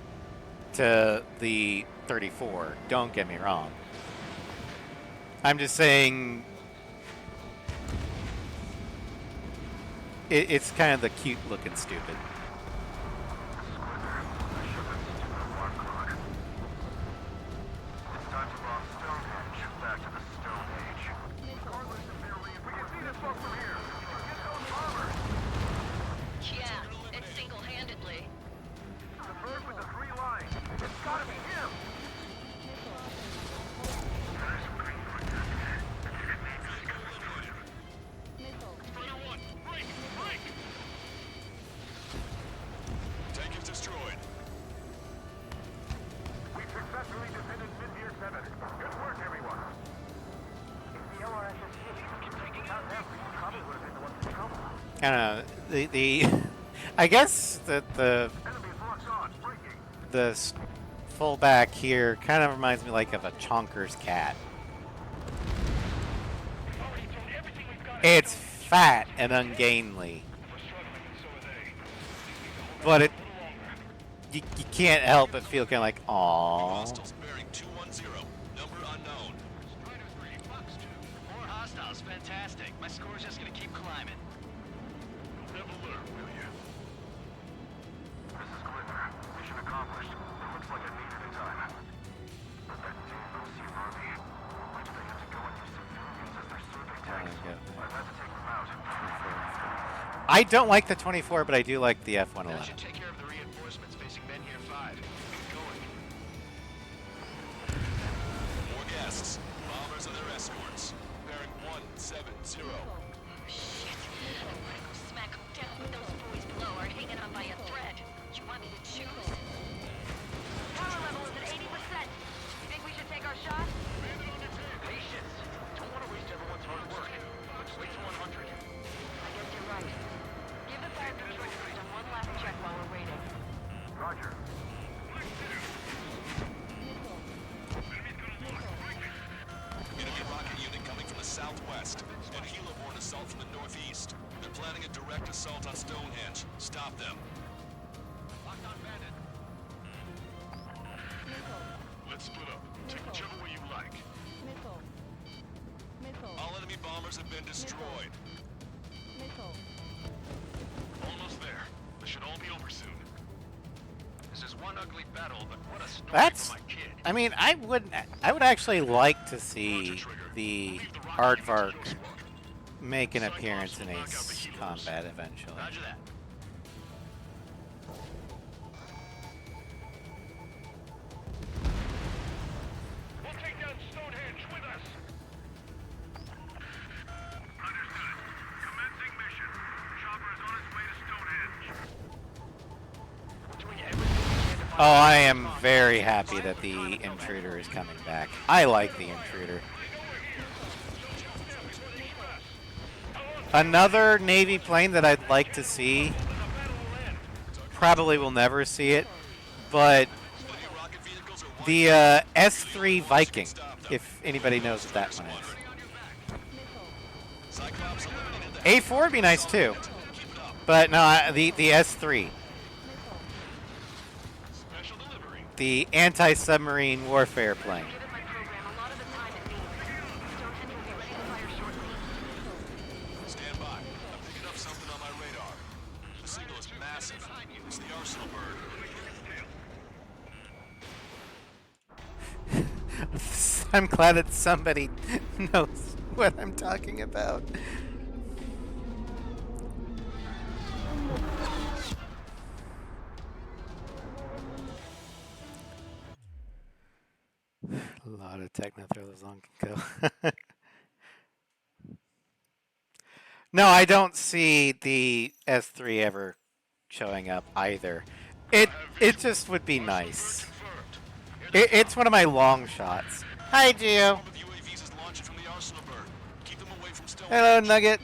to the 34. Don't get me wrong. I'm just saying it's kind of the cute looking stupid. It's time to bomb Stonehenge. Back to the Stone Age. Regardless of their we can see this smoke from here. Get those bombers. Yeah, it's single-handedly. The bird with the 3 lines. It's gotta be him. Strider 1, break! Break! Tank is destroyed. We successfully defended Mid-Tier 7. Good work, everyone. If the LRSS can take out them, we probably would have been the ones in trouble. I don't know. The I guess that the Enemies locked on. Breaking. fullback here kind of reminds me like of a chonker's cat. Already thrown everything we've got. It's fat and ungainly, We're struggling, so are they. but you can't help but feel kind of like, aww. Hostiles bearing 210. Number unknown. Strider 3, Fox 2. More hostiles, fantastic. My score's just gonna keep climbing. Never learn, will you? This is Glither. Mission accomplished. It looks like I needed a time. But that damn OC army. Why do they have to go and use civilians as their survey tanks? I've had to take them out. I don't like the 24, but I do like the F-111. That should take care of the reinforcements facing men here 5. Keep going. More guests. Bombers and their escorts. Bearing 170. Shit. I wanna go smack 'em down, but those boys below are hanging on by a thread. You want me to choose? Power level is at 80%. You think we should take our shot? Patience. Don't want to waste everyone's hard work. Let's wait to 100. I guess you're right. Give the fire control system one last check while we're waiting. Roger. Enemy rocket unit coming from the southwest. And helo-borne assault from the northeast. They're planning a direct assault on Stonehenge. Stop them. Locked on bandit. Let's split up. Take whichever way you like. All enemy bombers have been destroyed. Almost there. This should all be over soon. This is one ugly battle, but what a story That's, for my kid. I mean, I would actually like to see the Aardvark make an appearance in Ace Combat eventually. Roger that. Oh, I am very happy that the intruder is coming back. I like the intruder. Another Navy plane that I'd like to see. Probably will never see it, but the S3 Viking, if anybody knows what that one is. A4 would be nice too, but no, the S3. The anti-submarine warfare plane. Given my program, a lot of the time it means Stonehenge will be ready to fire shortly. Stand by. I'm picking up something on my radar. The signal is massive. It's the Arsenal bird. I'm glad that somebody knows what I'm talking about. A lot of techno thrillers long can go. No, I don't see the S3 ever showing up either. It just would be nice. It's one of my long shots. Hi, Gio. With UAVs is launching from the Arsenal bird. Keep them away from Stonehenge. Hello, Nugget.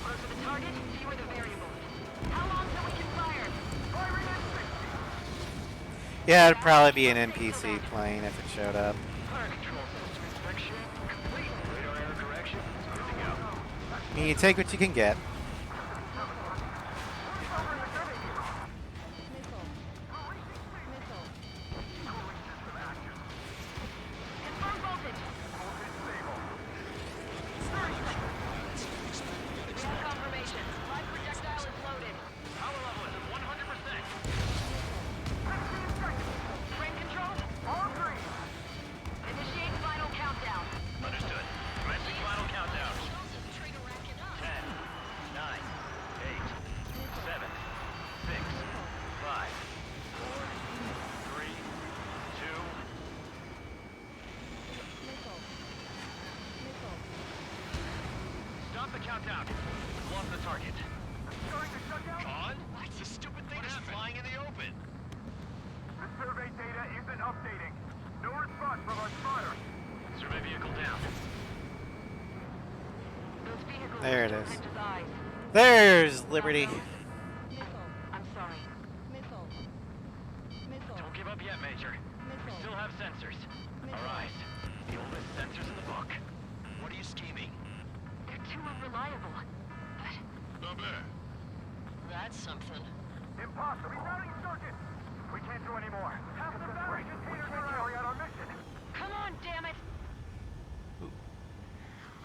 Closer the target, fewer the variables. How long till we can fire? Firing at 60. Yeah, it'd probably be an NPC plane if it showed up. Fire control system inspection complete. Radar error correction. Good to go. I mean, you take what you can get. Confirm voltage. We have confirmation. Live projectile is loaded. Power level is at 100%. Frame control? All green. Initiate final countdown. Understood. Commencing final countdown. 10, 9, 8, 7, 6, 5, 4, 3, 2. Stop the countdown. We've lost the target. Con? What's the stupid thing is flying in the open? The survey data isn't updating. No response from our spotter. Survey vehicle down. Those vehicles There it are is. Stonehenge's eyes. There's Liberty. I'm sorry. Don't give up yet, Major. We still have sensors. Our eyes. The oldest sensors in the book. What are you scheming? They're too unreliable. But Not bad. that's something. Impossible. Rerouting circuit. We can't do any more. Half the battery containers are carry out our mission. Come on, damn it!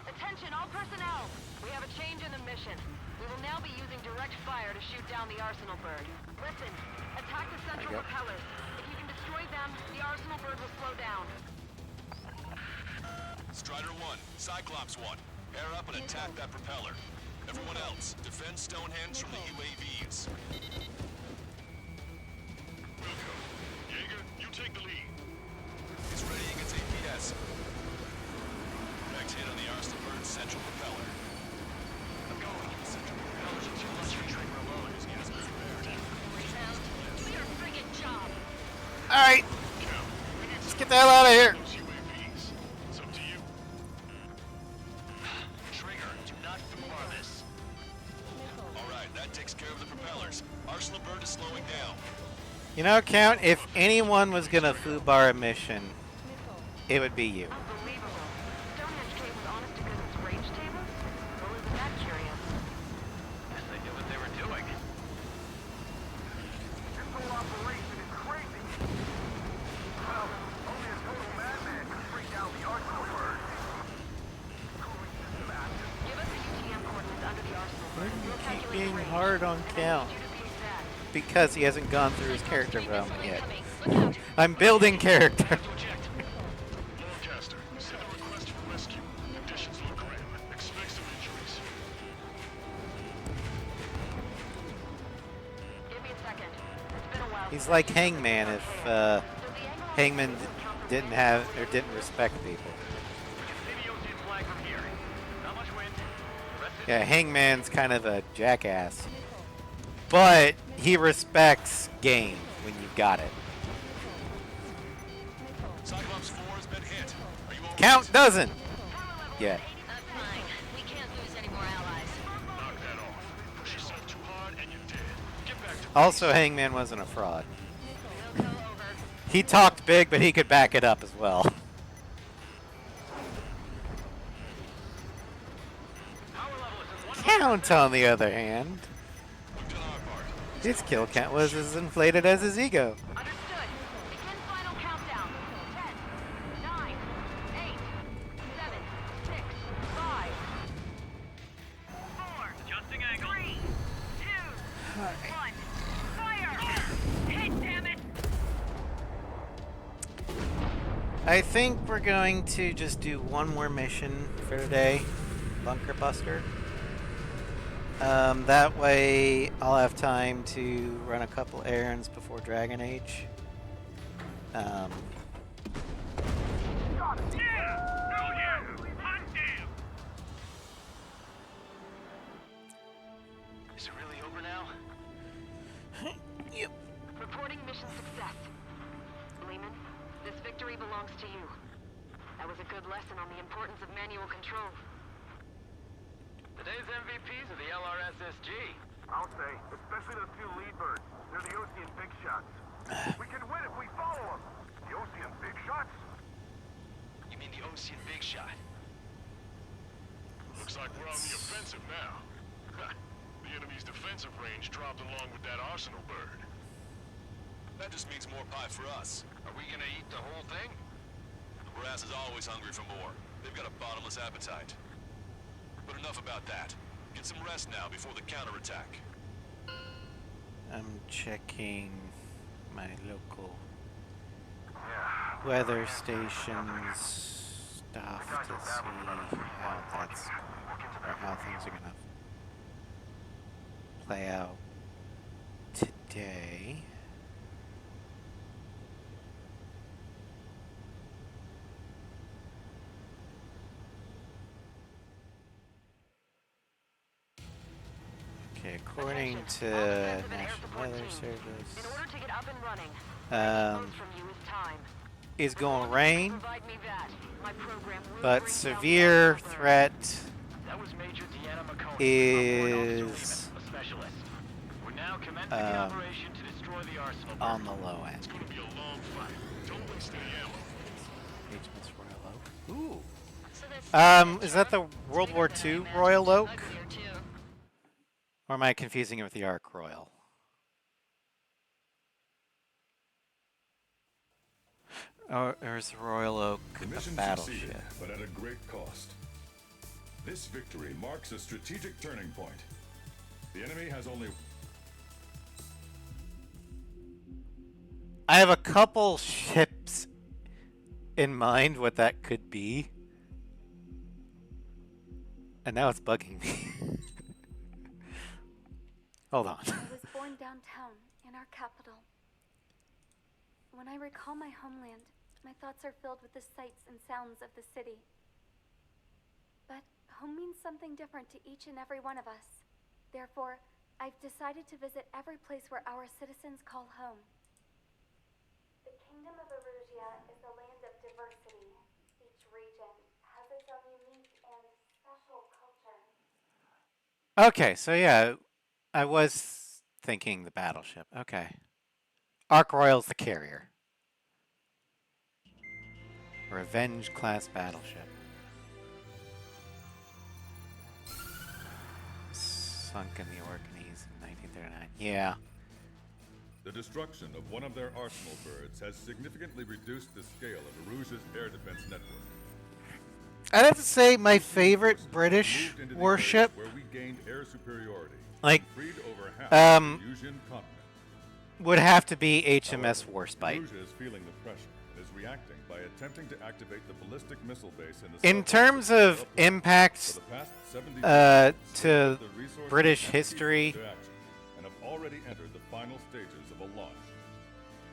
Attention, all personnel! We have a change in the mission. We will now be using direct fire to shoot down the Arsenal bird. Listen, attack the central There you go. propellers. If you can destroy them, the Arsenal bird will slow down. Strider 1, Cyclops 1. Pair up and attack that propeller. Everyone else, defend Stonehenge from the UAVs. Wilco, Jaeger, you take the lead. He's readying its APS. Next hit on the Arsenal bird's central propeller. I'm going. The central propeller's are too much for Trigger alone. His gas is rare. Rebound, do your friggin' job! Alright, let's get the hell out of here. Those UAVs. It's up to you. Trigger, do not foobar this. Alright, that takes care of the propellers. Arsenal bird is slowing down. You know, Count, if anyone was gonna foobar a mission, it would be you. Unbelievable. Stonehenge came with honest to goodness range tables? Well, isn't that curious? Guess they knew what they were doing. This whole operation is crazy. Well, only a total madman could bring down the Arsenal bird. Cooling system active. Give us the UTM coordinates under the Arsenal bird. We'll Keep calculate being the range. hard on And I Count need you to be exact. because he hasn't gone through his character development yet. Look out. I'm building character. To eject. Longcaster, send a request for rescue. Conditions look grim. Expect some injuries. Give me a second. It's been a while. He's since like I've Hangman been if on the angle on Hangman the counter didn't range. have or didn't respect people. We can see the ocean flag from here. Not much wind. The rest is Yeah, Hangman's kind of a jackass. But he respects game when you got it. Cyclops 4 has been hit. Are you all Count right? doesn't yet. Fine. We can't lose any more allies. Knock that off. Push yourself too hard and you're dead. Get back to Also, Hangman wasn't a fraud. Wilco over. He talked big, but he could back it up as well. Power level is at 100. Count, on the other hand, We've done our part. his kill count was as inflated as his ego. Understood. Begin final countdown. 10, 9, 8, 7, 6, 5, 4, Adjusting angle. 3, 2, 1. Fire! Hit, damn it! I think we're going to just do one more mission for today, Bunker Buster. That way I'll have time to run a couple errands before Dragon Age. Is it really over now? Yep. Reporting mission success. Lehman, this victory belongs to you. That was a good lesson on the importance of manual control. Today's MVPs are the LRSSG. I'll say, especially those two lead birds. They're the Ocean Big Shots. We can win if we follow them. The Ocean Big Shots? You mean the Ocean Big Shot? Looks like we're on the offensive now. The enemy's defensive range dropped along with that Arsenal bird. That just means more pie for us. Are we gonna eat the whole thing? Brass is always hungry for more. They've got a bottomless appetite. But enough about that. Get some rest now before the counterattack. I'm checking my local Yeah. weather stations stuff to see how that's or how things are gonna play out today. Okay, according to National Weather In Service, order to get up and running, um, from you is time. is going to rain, Provide me that. My program will but bring severe down the threat That was Major Deanna McConey. is A specialist. We're now commencing the operation to destroy the arsenal. on the low end. It's gonna be a long fight. Don't waste any ammo. HMS Royal Oak. Ooh. So that's Is that the World War bigger than I II imagined. Royal Oak? Uglier, too. Or am I confusing it with the Ark Royal? Or is the Royal Oak The a mission battleship? succeeded, but at a great cost. This victory marks a strategic turning point. The enemy has only I have a couple ships in mind what that could be. And now it's bugging me. Hold on. I was born downtown, in our capital. When I recall my homeland, my thoughts are filled with the sights and sounds of the city. But home means something different to each and every one of us. Therefore, I've decided to visit every place where our citizens call home. The Kingdom of Erusia is a land of diversity. Each region has its own unique and special culture. Okay, so yeah, I was thinking the battleship. Okay. Ark Royal's the carrier. Revenge class battleship. Sunk in the Orkneys in 1939. Yeah. the destruction of one of their arsenal birds has significantly reduced the scale of Erusia's air defense network. I'd have to say my favorite British Moved into the warship, areas where we gained air superiority, like, freed over half um, the Erusian continent. would have to be HMS However, Warspite. Erusia is feeling the pressure and is reacting by attempting to activate the ballistic missile base in the In south terms Pacific of Development. impact For the past 70 to years, the resources British and people history, into action, and have already entered the final stages of a launch.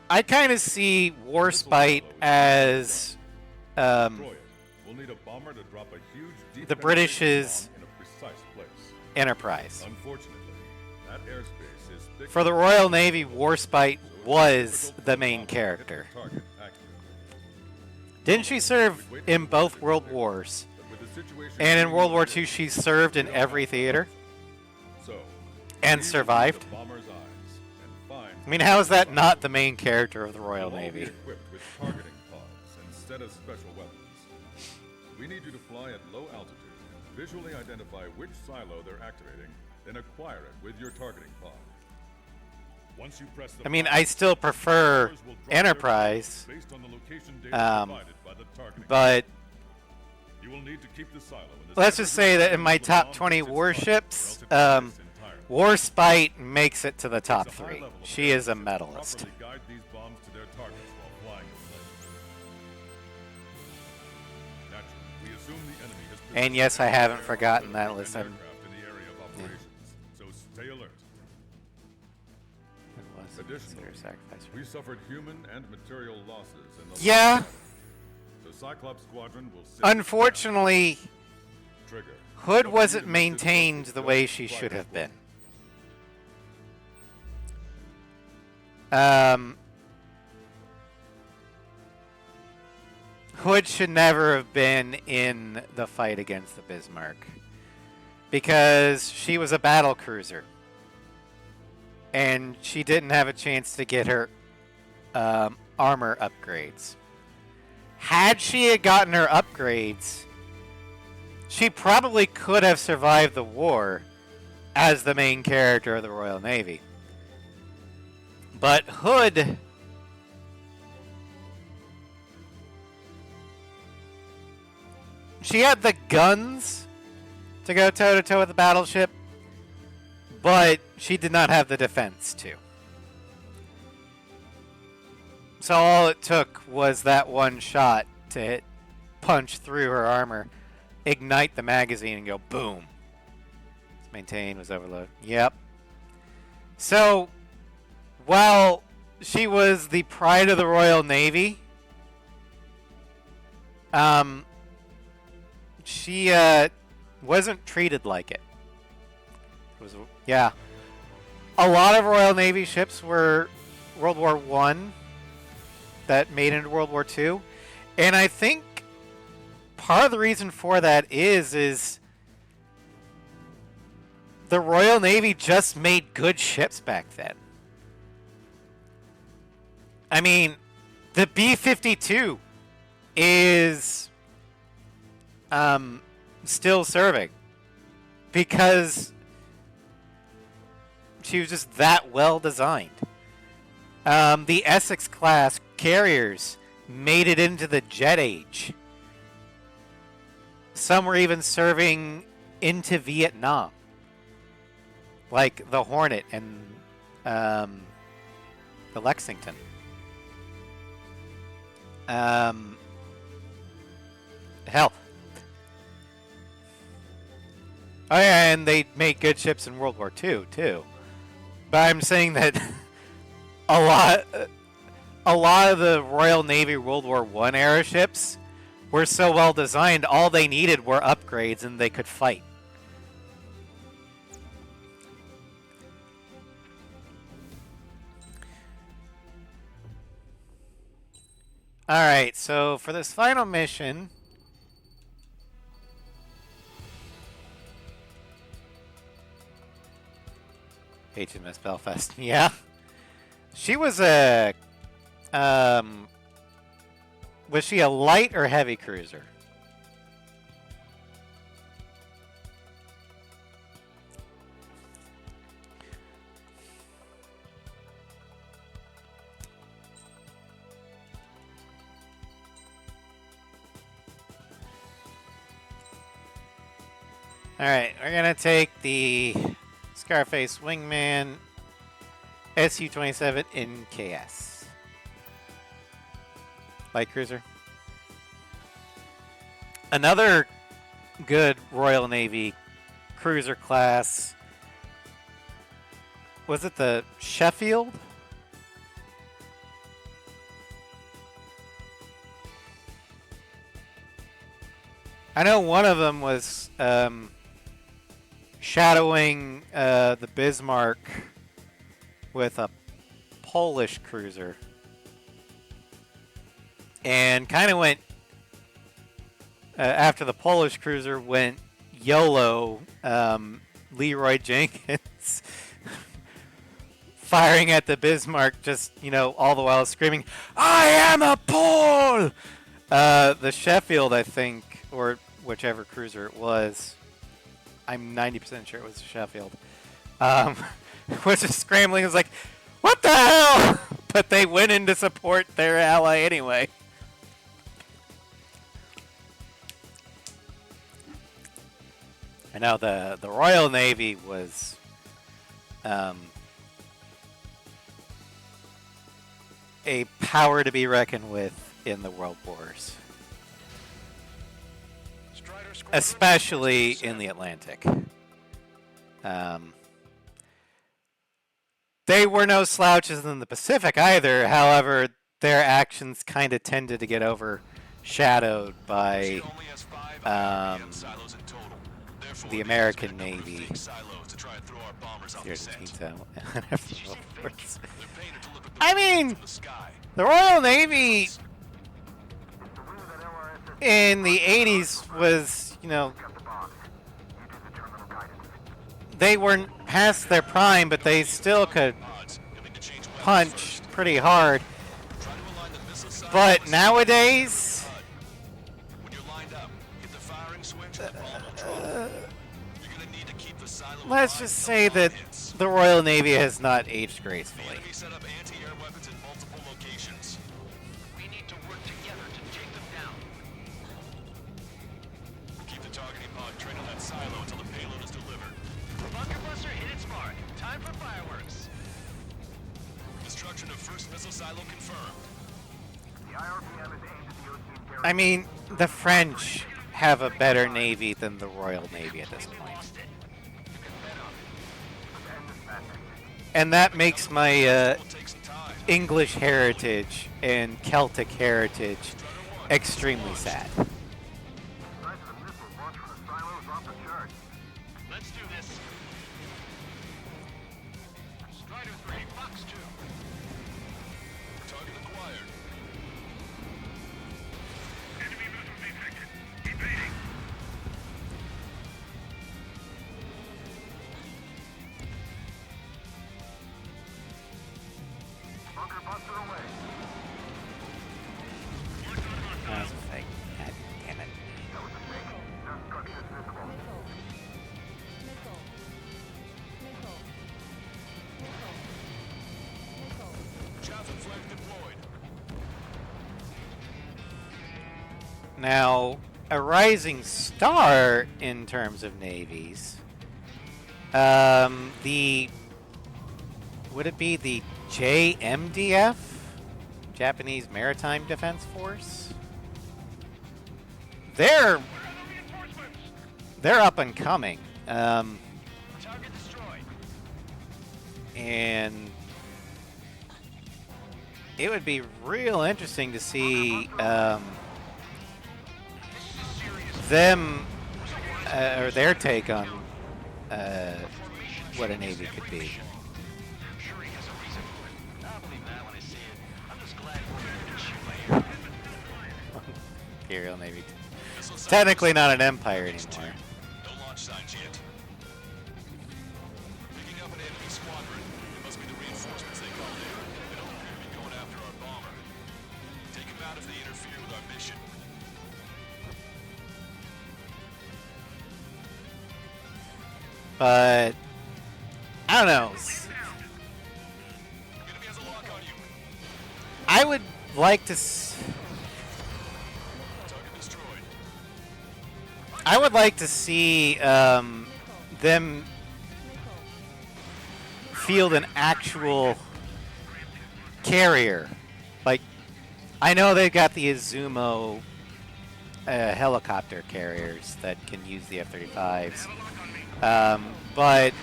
I kind of see Warspite as Destroy it. We'll need a bomber to drop a huge the deep British's penetration bomb in a precise place. Enterprise. Unfortunately, that airspace is For the Royal Navy, Warspite was the main character. Target accurately. Didn't she serve in both World Wars? But with the situation And in being World War what it II, is, she served in every theater So, and we will survived. be the bomber's eyes and find I mean, how is that not the main character of the Royal You'll all be Navy? equipped with targeting pods instead of special weapons. We need you to fly at low altitude and visually identify which silo they're activating, then acquire it with your targeting pod. Once you press the I mean, button, I still prefer bombers will drop their Enterprise, based on the location data provided by the targeting but You will need to keep the silo in the let's center just say that in of my the top bomb 20 its target, or warships, else it will miss entirely. Warspite makes it to the top Takes a high 3. level of She is a awareness to medalist. properly guide these bombs to their targets while flying in place. Naturally, we assume the enemy has And yes, I positioned haven't air forgotten that artillery list. and aircraft in the area of operations, so stay alert. Additionally, we suffered human and material losses in the Yeah. last battle. So Cyclops Squadron will sit Unfortunately, trigger. Hood But we wasn't need to make this maintained focus the just way as she Cyclops should have Squadron. been. Hood should never have been in the fight against the Bismarck because she was a battle cruiser and she didn't have a chance to get her armor upgrades. Had she had gotten her upgrades, she probably could have survived the war as the main character of the Royal Navy. But Hood she had the guns to go toe-to-toe with the battleship, but she did not have the defense to. So all it took was that one shot to hit, punch through her armor, ignite the magazine, and go boom. Maintain was overloaded. Yep. So, while she was the pride of the Royal Navy, she wasn't treated like it. Yeah. A lot of Royal Navy ships were World War I that made it into World War II. And I think part of the reason for that is the Royal Navy just made good ships back then. I mean, the B-52 is still serving because she was just that well designed. The Essex class carriers made it into the jet age. Some were even serving into Vietnam, like the Hornet and the Lexington. Hell. Oh yeah, and they made good ships in World War II too. But I'm saying that a lot of the Royal Navy World War I era ships were so well designed, all they needed were upgrades and they could fight. Alright, so for this final mission, HMS Belfast, yeah. She was a, was she a light or heavy cruiser? Alright, we're gonna take the Scarface Wingman SU-27 NKS. Light cruiser. Another good Royal Navy cruiser class. Was it the Sheffield? I know one of them was shadowing the Bismarck with a Polish cruiser and kind of went after the Polish cruiser went YOLO. Leroy Jenkins firing at the Bismarck, just, you know, all the while screaming, "I am a Pole!" The Sheffield, I think, or whichever cruiser it was, I'm 90% sure it was Sheffield, was just scrambling. It was like, what the hell? But they went in to support their ally anyway. I know the Royal Navy was a power to be reckoned with in the World Wars, especially in the Atlantic. They were no slouches in the Pacific either. However, their actions kind of tended to get overshadowed by the American Navy. I mean, the Royal Navy in the 80s was, you know, they weren't past their prime, but they still could punch pretty hard. But nowadays, let's just say that the Royal Navy has not aged gracefully. We need to work together to take them down. Keep the targeting pod trained on that silo until the payload is delivered. Bunker buster hit its mark. Time for fireworks. Destruction of first missile silo confirmed. The IRPM is aimed at the Ocean Carrier. I mean, the French have a better navy than the Royal Navy at this point. And that makes my English heritage and Celtic heritage extremely sad. The size of the missile launched from the silo is off the charts. Let's do this. Strider 3, Fox 2. Target acquired. Enemy missile detected. Evading. Bunker buster away. That was a fake. God damn it. That was a fake. No structure is visible. Chaff and flag deployed. Now, a rising star in terms of navies. Would it be the JMDF? Japanese Maritime Defense Force? They're up and coming. Target destroyed. And it would be real interesting to see them or their take on what a navy could be. Shuri has a reason for it. I'll believe that when I see it. I'm just glad we're ready to shoot my hero. Imperial Navy. It's technically not an empire anymore. No launch signs yet. Picking up an enemy squadron. It must be the reinforcements they called in. They don't appear to be going after our bomber. Take them out if they interfere with our mission. But I don't know. Enemy has a lock on you. I would like to. Target destroyed. I would like to see them field an actual carrier. Like, I know they've got the Izumo helicopter carriers that can use the F-35s, but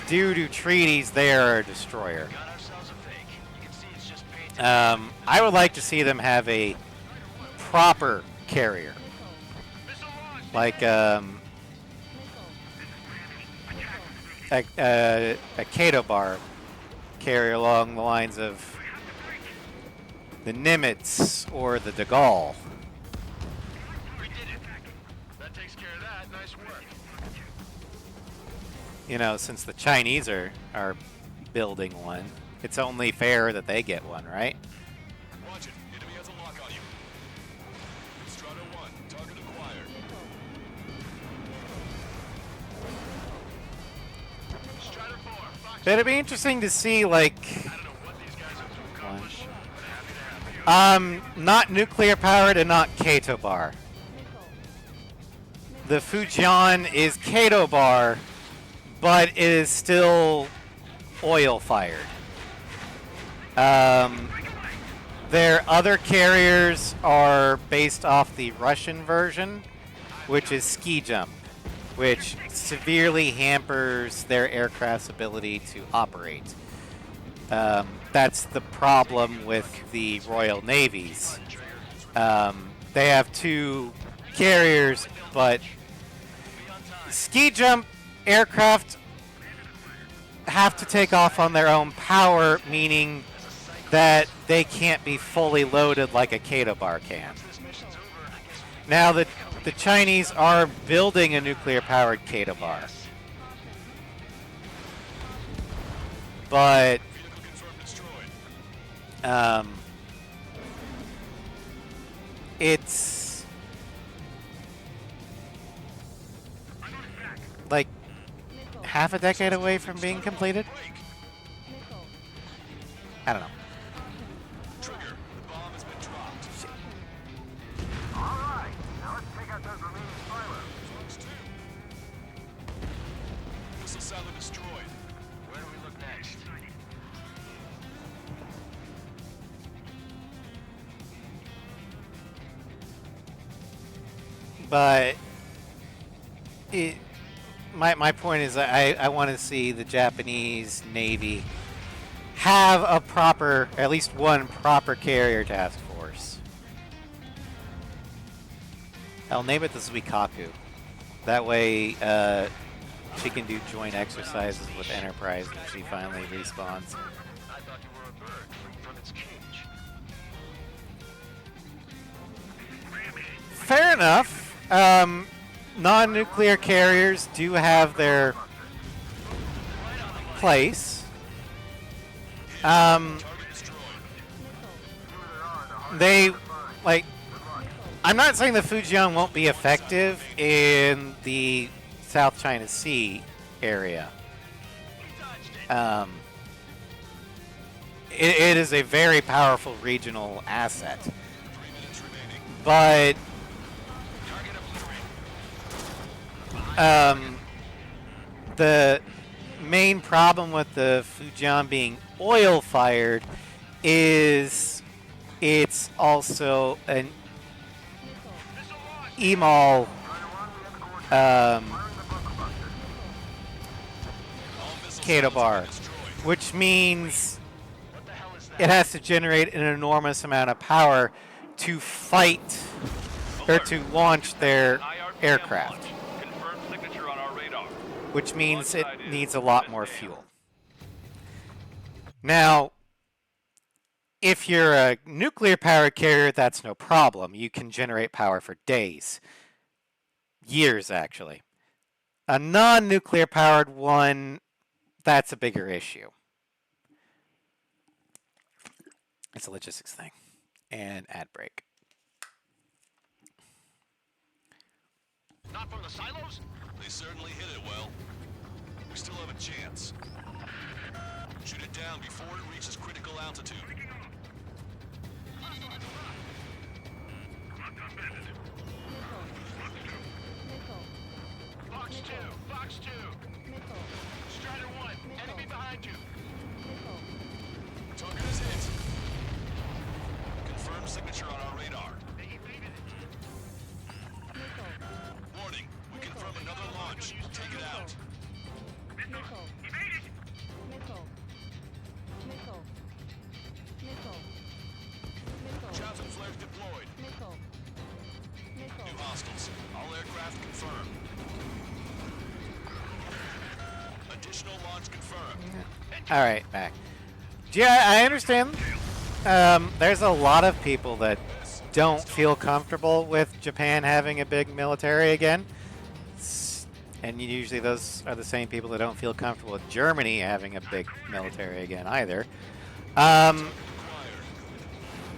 due to treaties, they are a destroyer. Got ourselves a fake. You can see it's just painted. I would like to see them have a proper carrier, like a Kato Bar carrier along the lines of the Nimitz or the De Gaulle. We did it. That takes care of that. Nice work. You know, since the Chinese are building one, it's only fair that they get one, right? Watch it. Enemy has a lock on you. Strider 1, target acquired. Strider 4, Fox. But it'd be interesting to see, like, I don't know what these guys have to accomplish, but happy to have you. not nuclear powered and not Kato bar. The Fujian is Kato bar, but it is still oil fired. Their other carriers are based off the Russian version, which is ski jump, which severely hampers their aircraft's ability to operate. That's the problem with the Royal Navies. They have 2 carriers, but ski jump aircraft have to take off on their own power, meaning that they can't be fully loaded like a Kato bar can. Now the Chinese are building a nuclear-powered Kato bar, but it's like half a decade away from being completed. I don't know. Trigger, the bomb has been dropped. Alright, now let's take out those remaining silos. Fox 2. Missile silo destroyed. Where do we look next? But my point is I want to see the Japanese Navy have a proper, at least one proper carrier task force. I'll name it the Zuikaku. That way she can do joint exercises with Enterprise when she finally respawns. I thought you were a bird from its cage. Fair enough. Non-nuclear carriers do have their place. They, like, I'm not saying the Fujian won't be effective in the South China Sea area. It is a very powerful regional asset. But the main problem with the Fujian being oil fired is it's also an EMAL Kato bar, which means it has to generate an enormous amount of power to fight or to launch their aircraft, Confirmed signature on our radar. which means it needs a lot more fuel. Now, if you're a nuclear powered carrier, that's no problem. You can generate power for days, years actually. A non-nuclear powered one, that's a bigger issue. It's a logistics thing. And ad break. Not from the silos? They certainly hit it well. We still have a chance. Shoot it down before it reaches critical altitude. Fox 2, Fox 2. Strider 1, enemy behind you. Target is hit. Confirmed signature on our radar. Warning, we confirm another launch. Take it out. Chaffin flares deployed. New hostiles. All aircraft confirmed. Additional launch confirmed. All right, back. Yeah, I understand. There's a lot of people that don't feel comfortable with Japan having a big military again. And usually those are the same people that don't feel comfortable with Germany having a big military again either.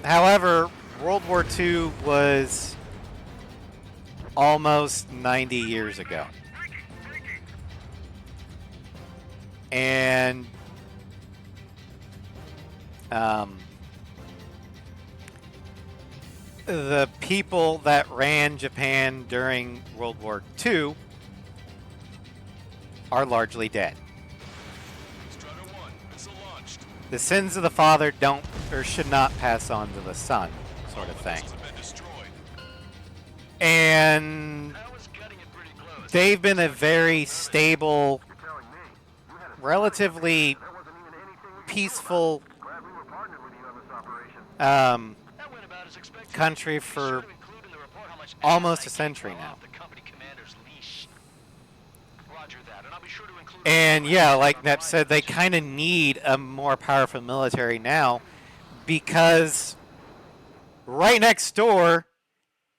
However, World War II was almost 90 years ago. And the people that ran Japan during World War II are largely dead. The sins of the father don't or should not pass on to the son, sort of thing. And they've been a very stable, relatively peaceful country for almost a century now. And yeah, like Nep said, they kind of need a more powerful military now because right next door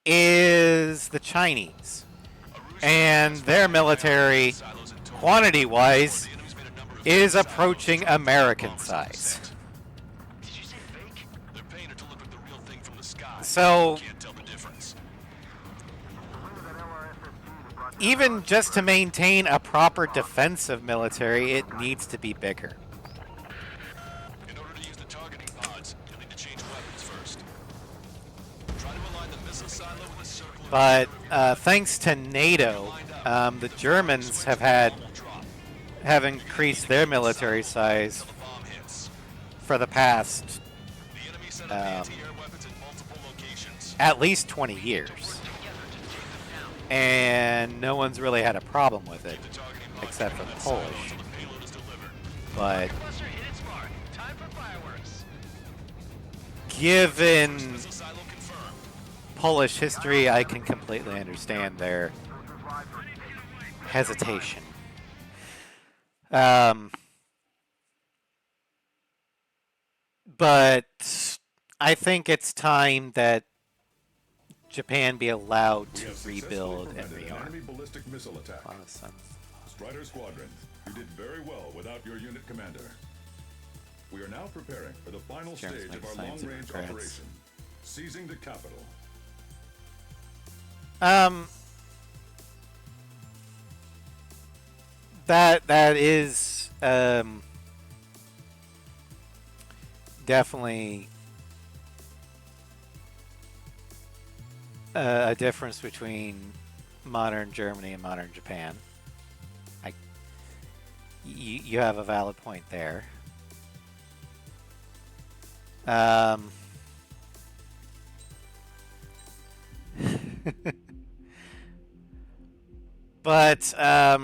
is the Chinese. And their military, quantity-wise, is approaching American size. So, even just to maintain a proper defensive military, it needs to be bigger. In order to use the targeting pods, you'll need to change weapons first. Try to align the missile silo with a circle. But thanks to NATO, the Germans have increased their military size for the past at least 20 years. And no one's really had a problem with it, except for the Polish. But given Polish history, I can completely understand their hesitation. But I think it's time that Japan be allowed to rebuild and rearm. Enemy ballistic missile attack. Awesome. Strider Squadron, you did very well without your unit commander. We are now preparing for the final Germans stage make of our science long-range Democrats. operation, seizing the capital. That is definitely a difference between modern Germany and modern Japan. You have a valid point there. But I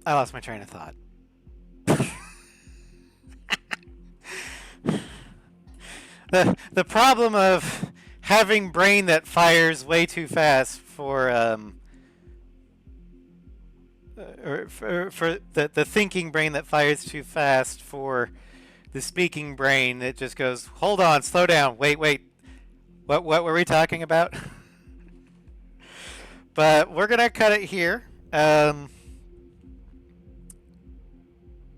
lost my train of thought. The problem of having brain that fires way too fast for the thinking brain that fires too fast for the speaking brain that just goes, hold on, slow down, wait, what were we talking about? But we're gonna cut it here,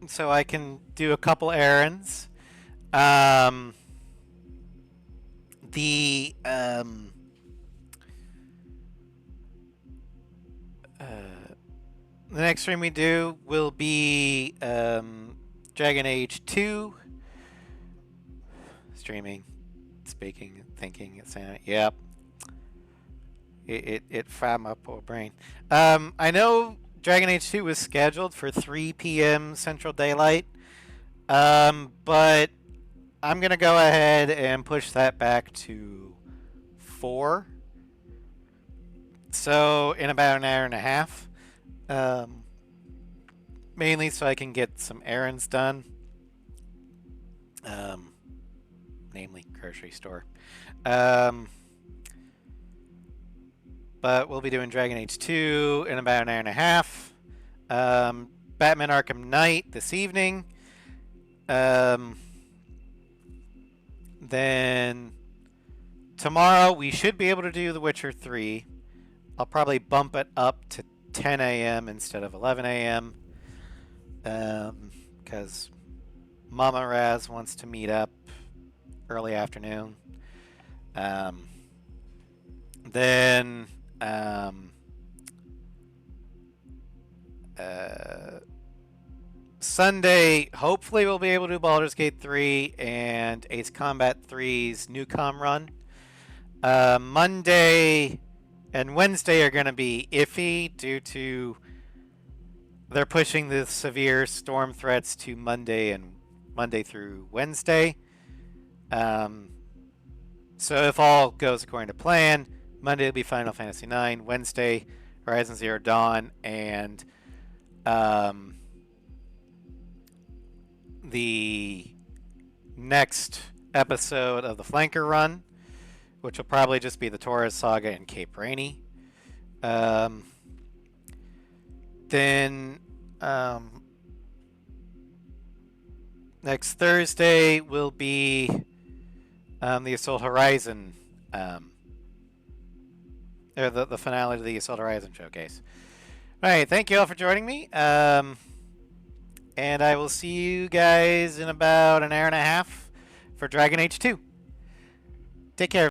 so I can do a couple errands. The next stream we do will be Dragon Age 2. Streaming, speaking, thinking, saying, yep. It fried my poor brain. I know Dragon Age 2 was scheduled for 3 p.m. Central Daylight, but I'm going to go ahead and push that back to 4. So in about an hour and a half. Mainly so I can get some errands done. Namely grocery store. But we'll be doing Dragon Age 2 in about an hour and a half. Batman Arkham Knight this evening. Then tomorrow we should be able to do The Witcher 3. I'll probably bump it up to 10 a.m. instead of 11 a.m. Because Mama Raz wants to meet up early afternoon. Then Sunday, hopefully we'll be able to do Baldur's Gate 3 and Ace Combat 3's Newcom run. Monday and Wednesday are going to be iffy due to they're pushing the severe storm threats to Monday through Wednesday. So if all goes according to plan, Monday will be Final Fantasy IX, Wednesday Horizon Zero Dawn, and the next episode of the Flanker Run, which will probably just be the Torres Saga and Cape Rainy. Then next Thursday will be the Assault Horizon, or the finale of the Assault Horizon showcase. All right, thank you all for joining me. And I will see you guys in about an hour and a half for Dragon Age 2. Take care.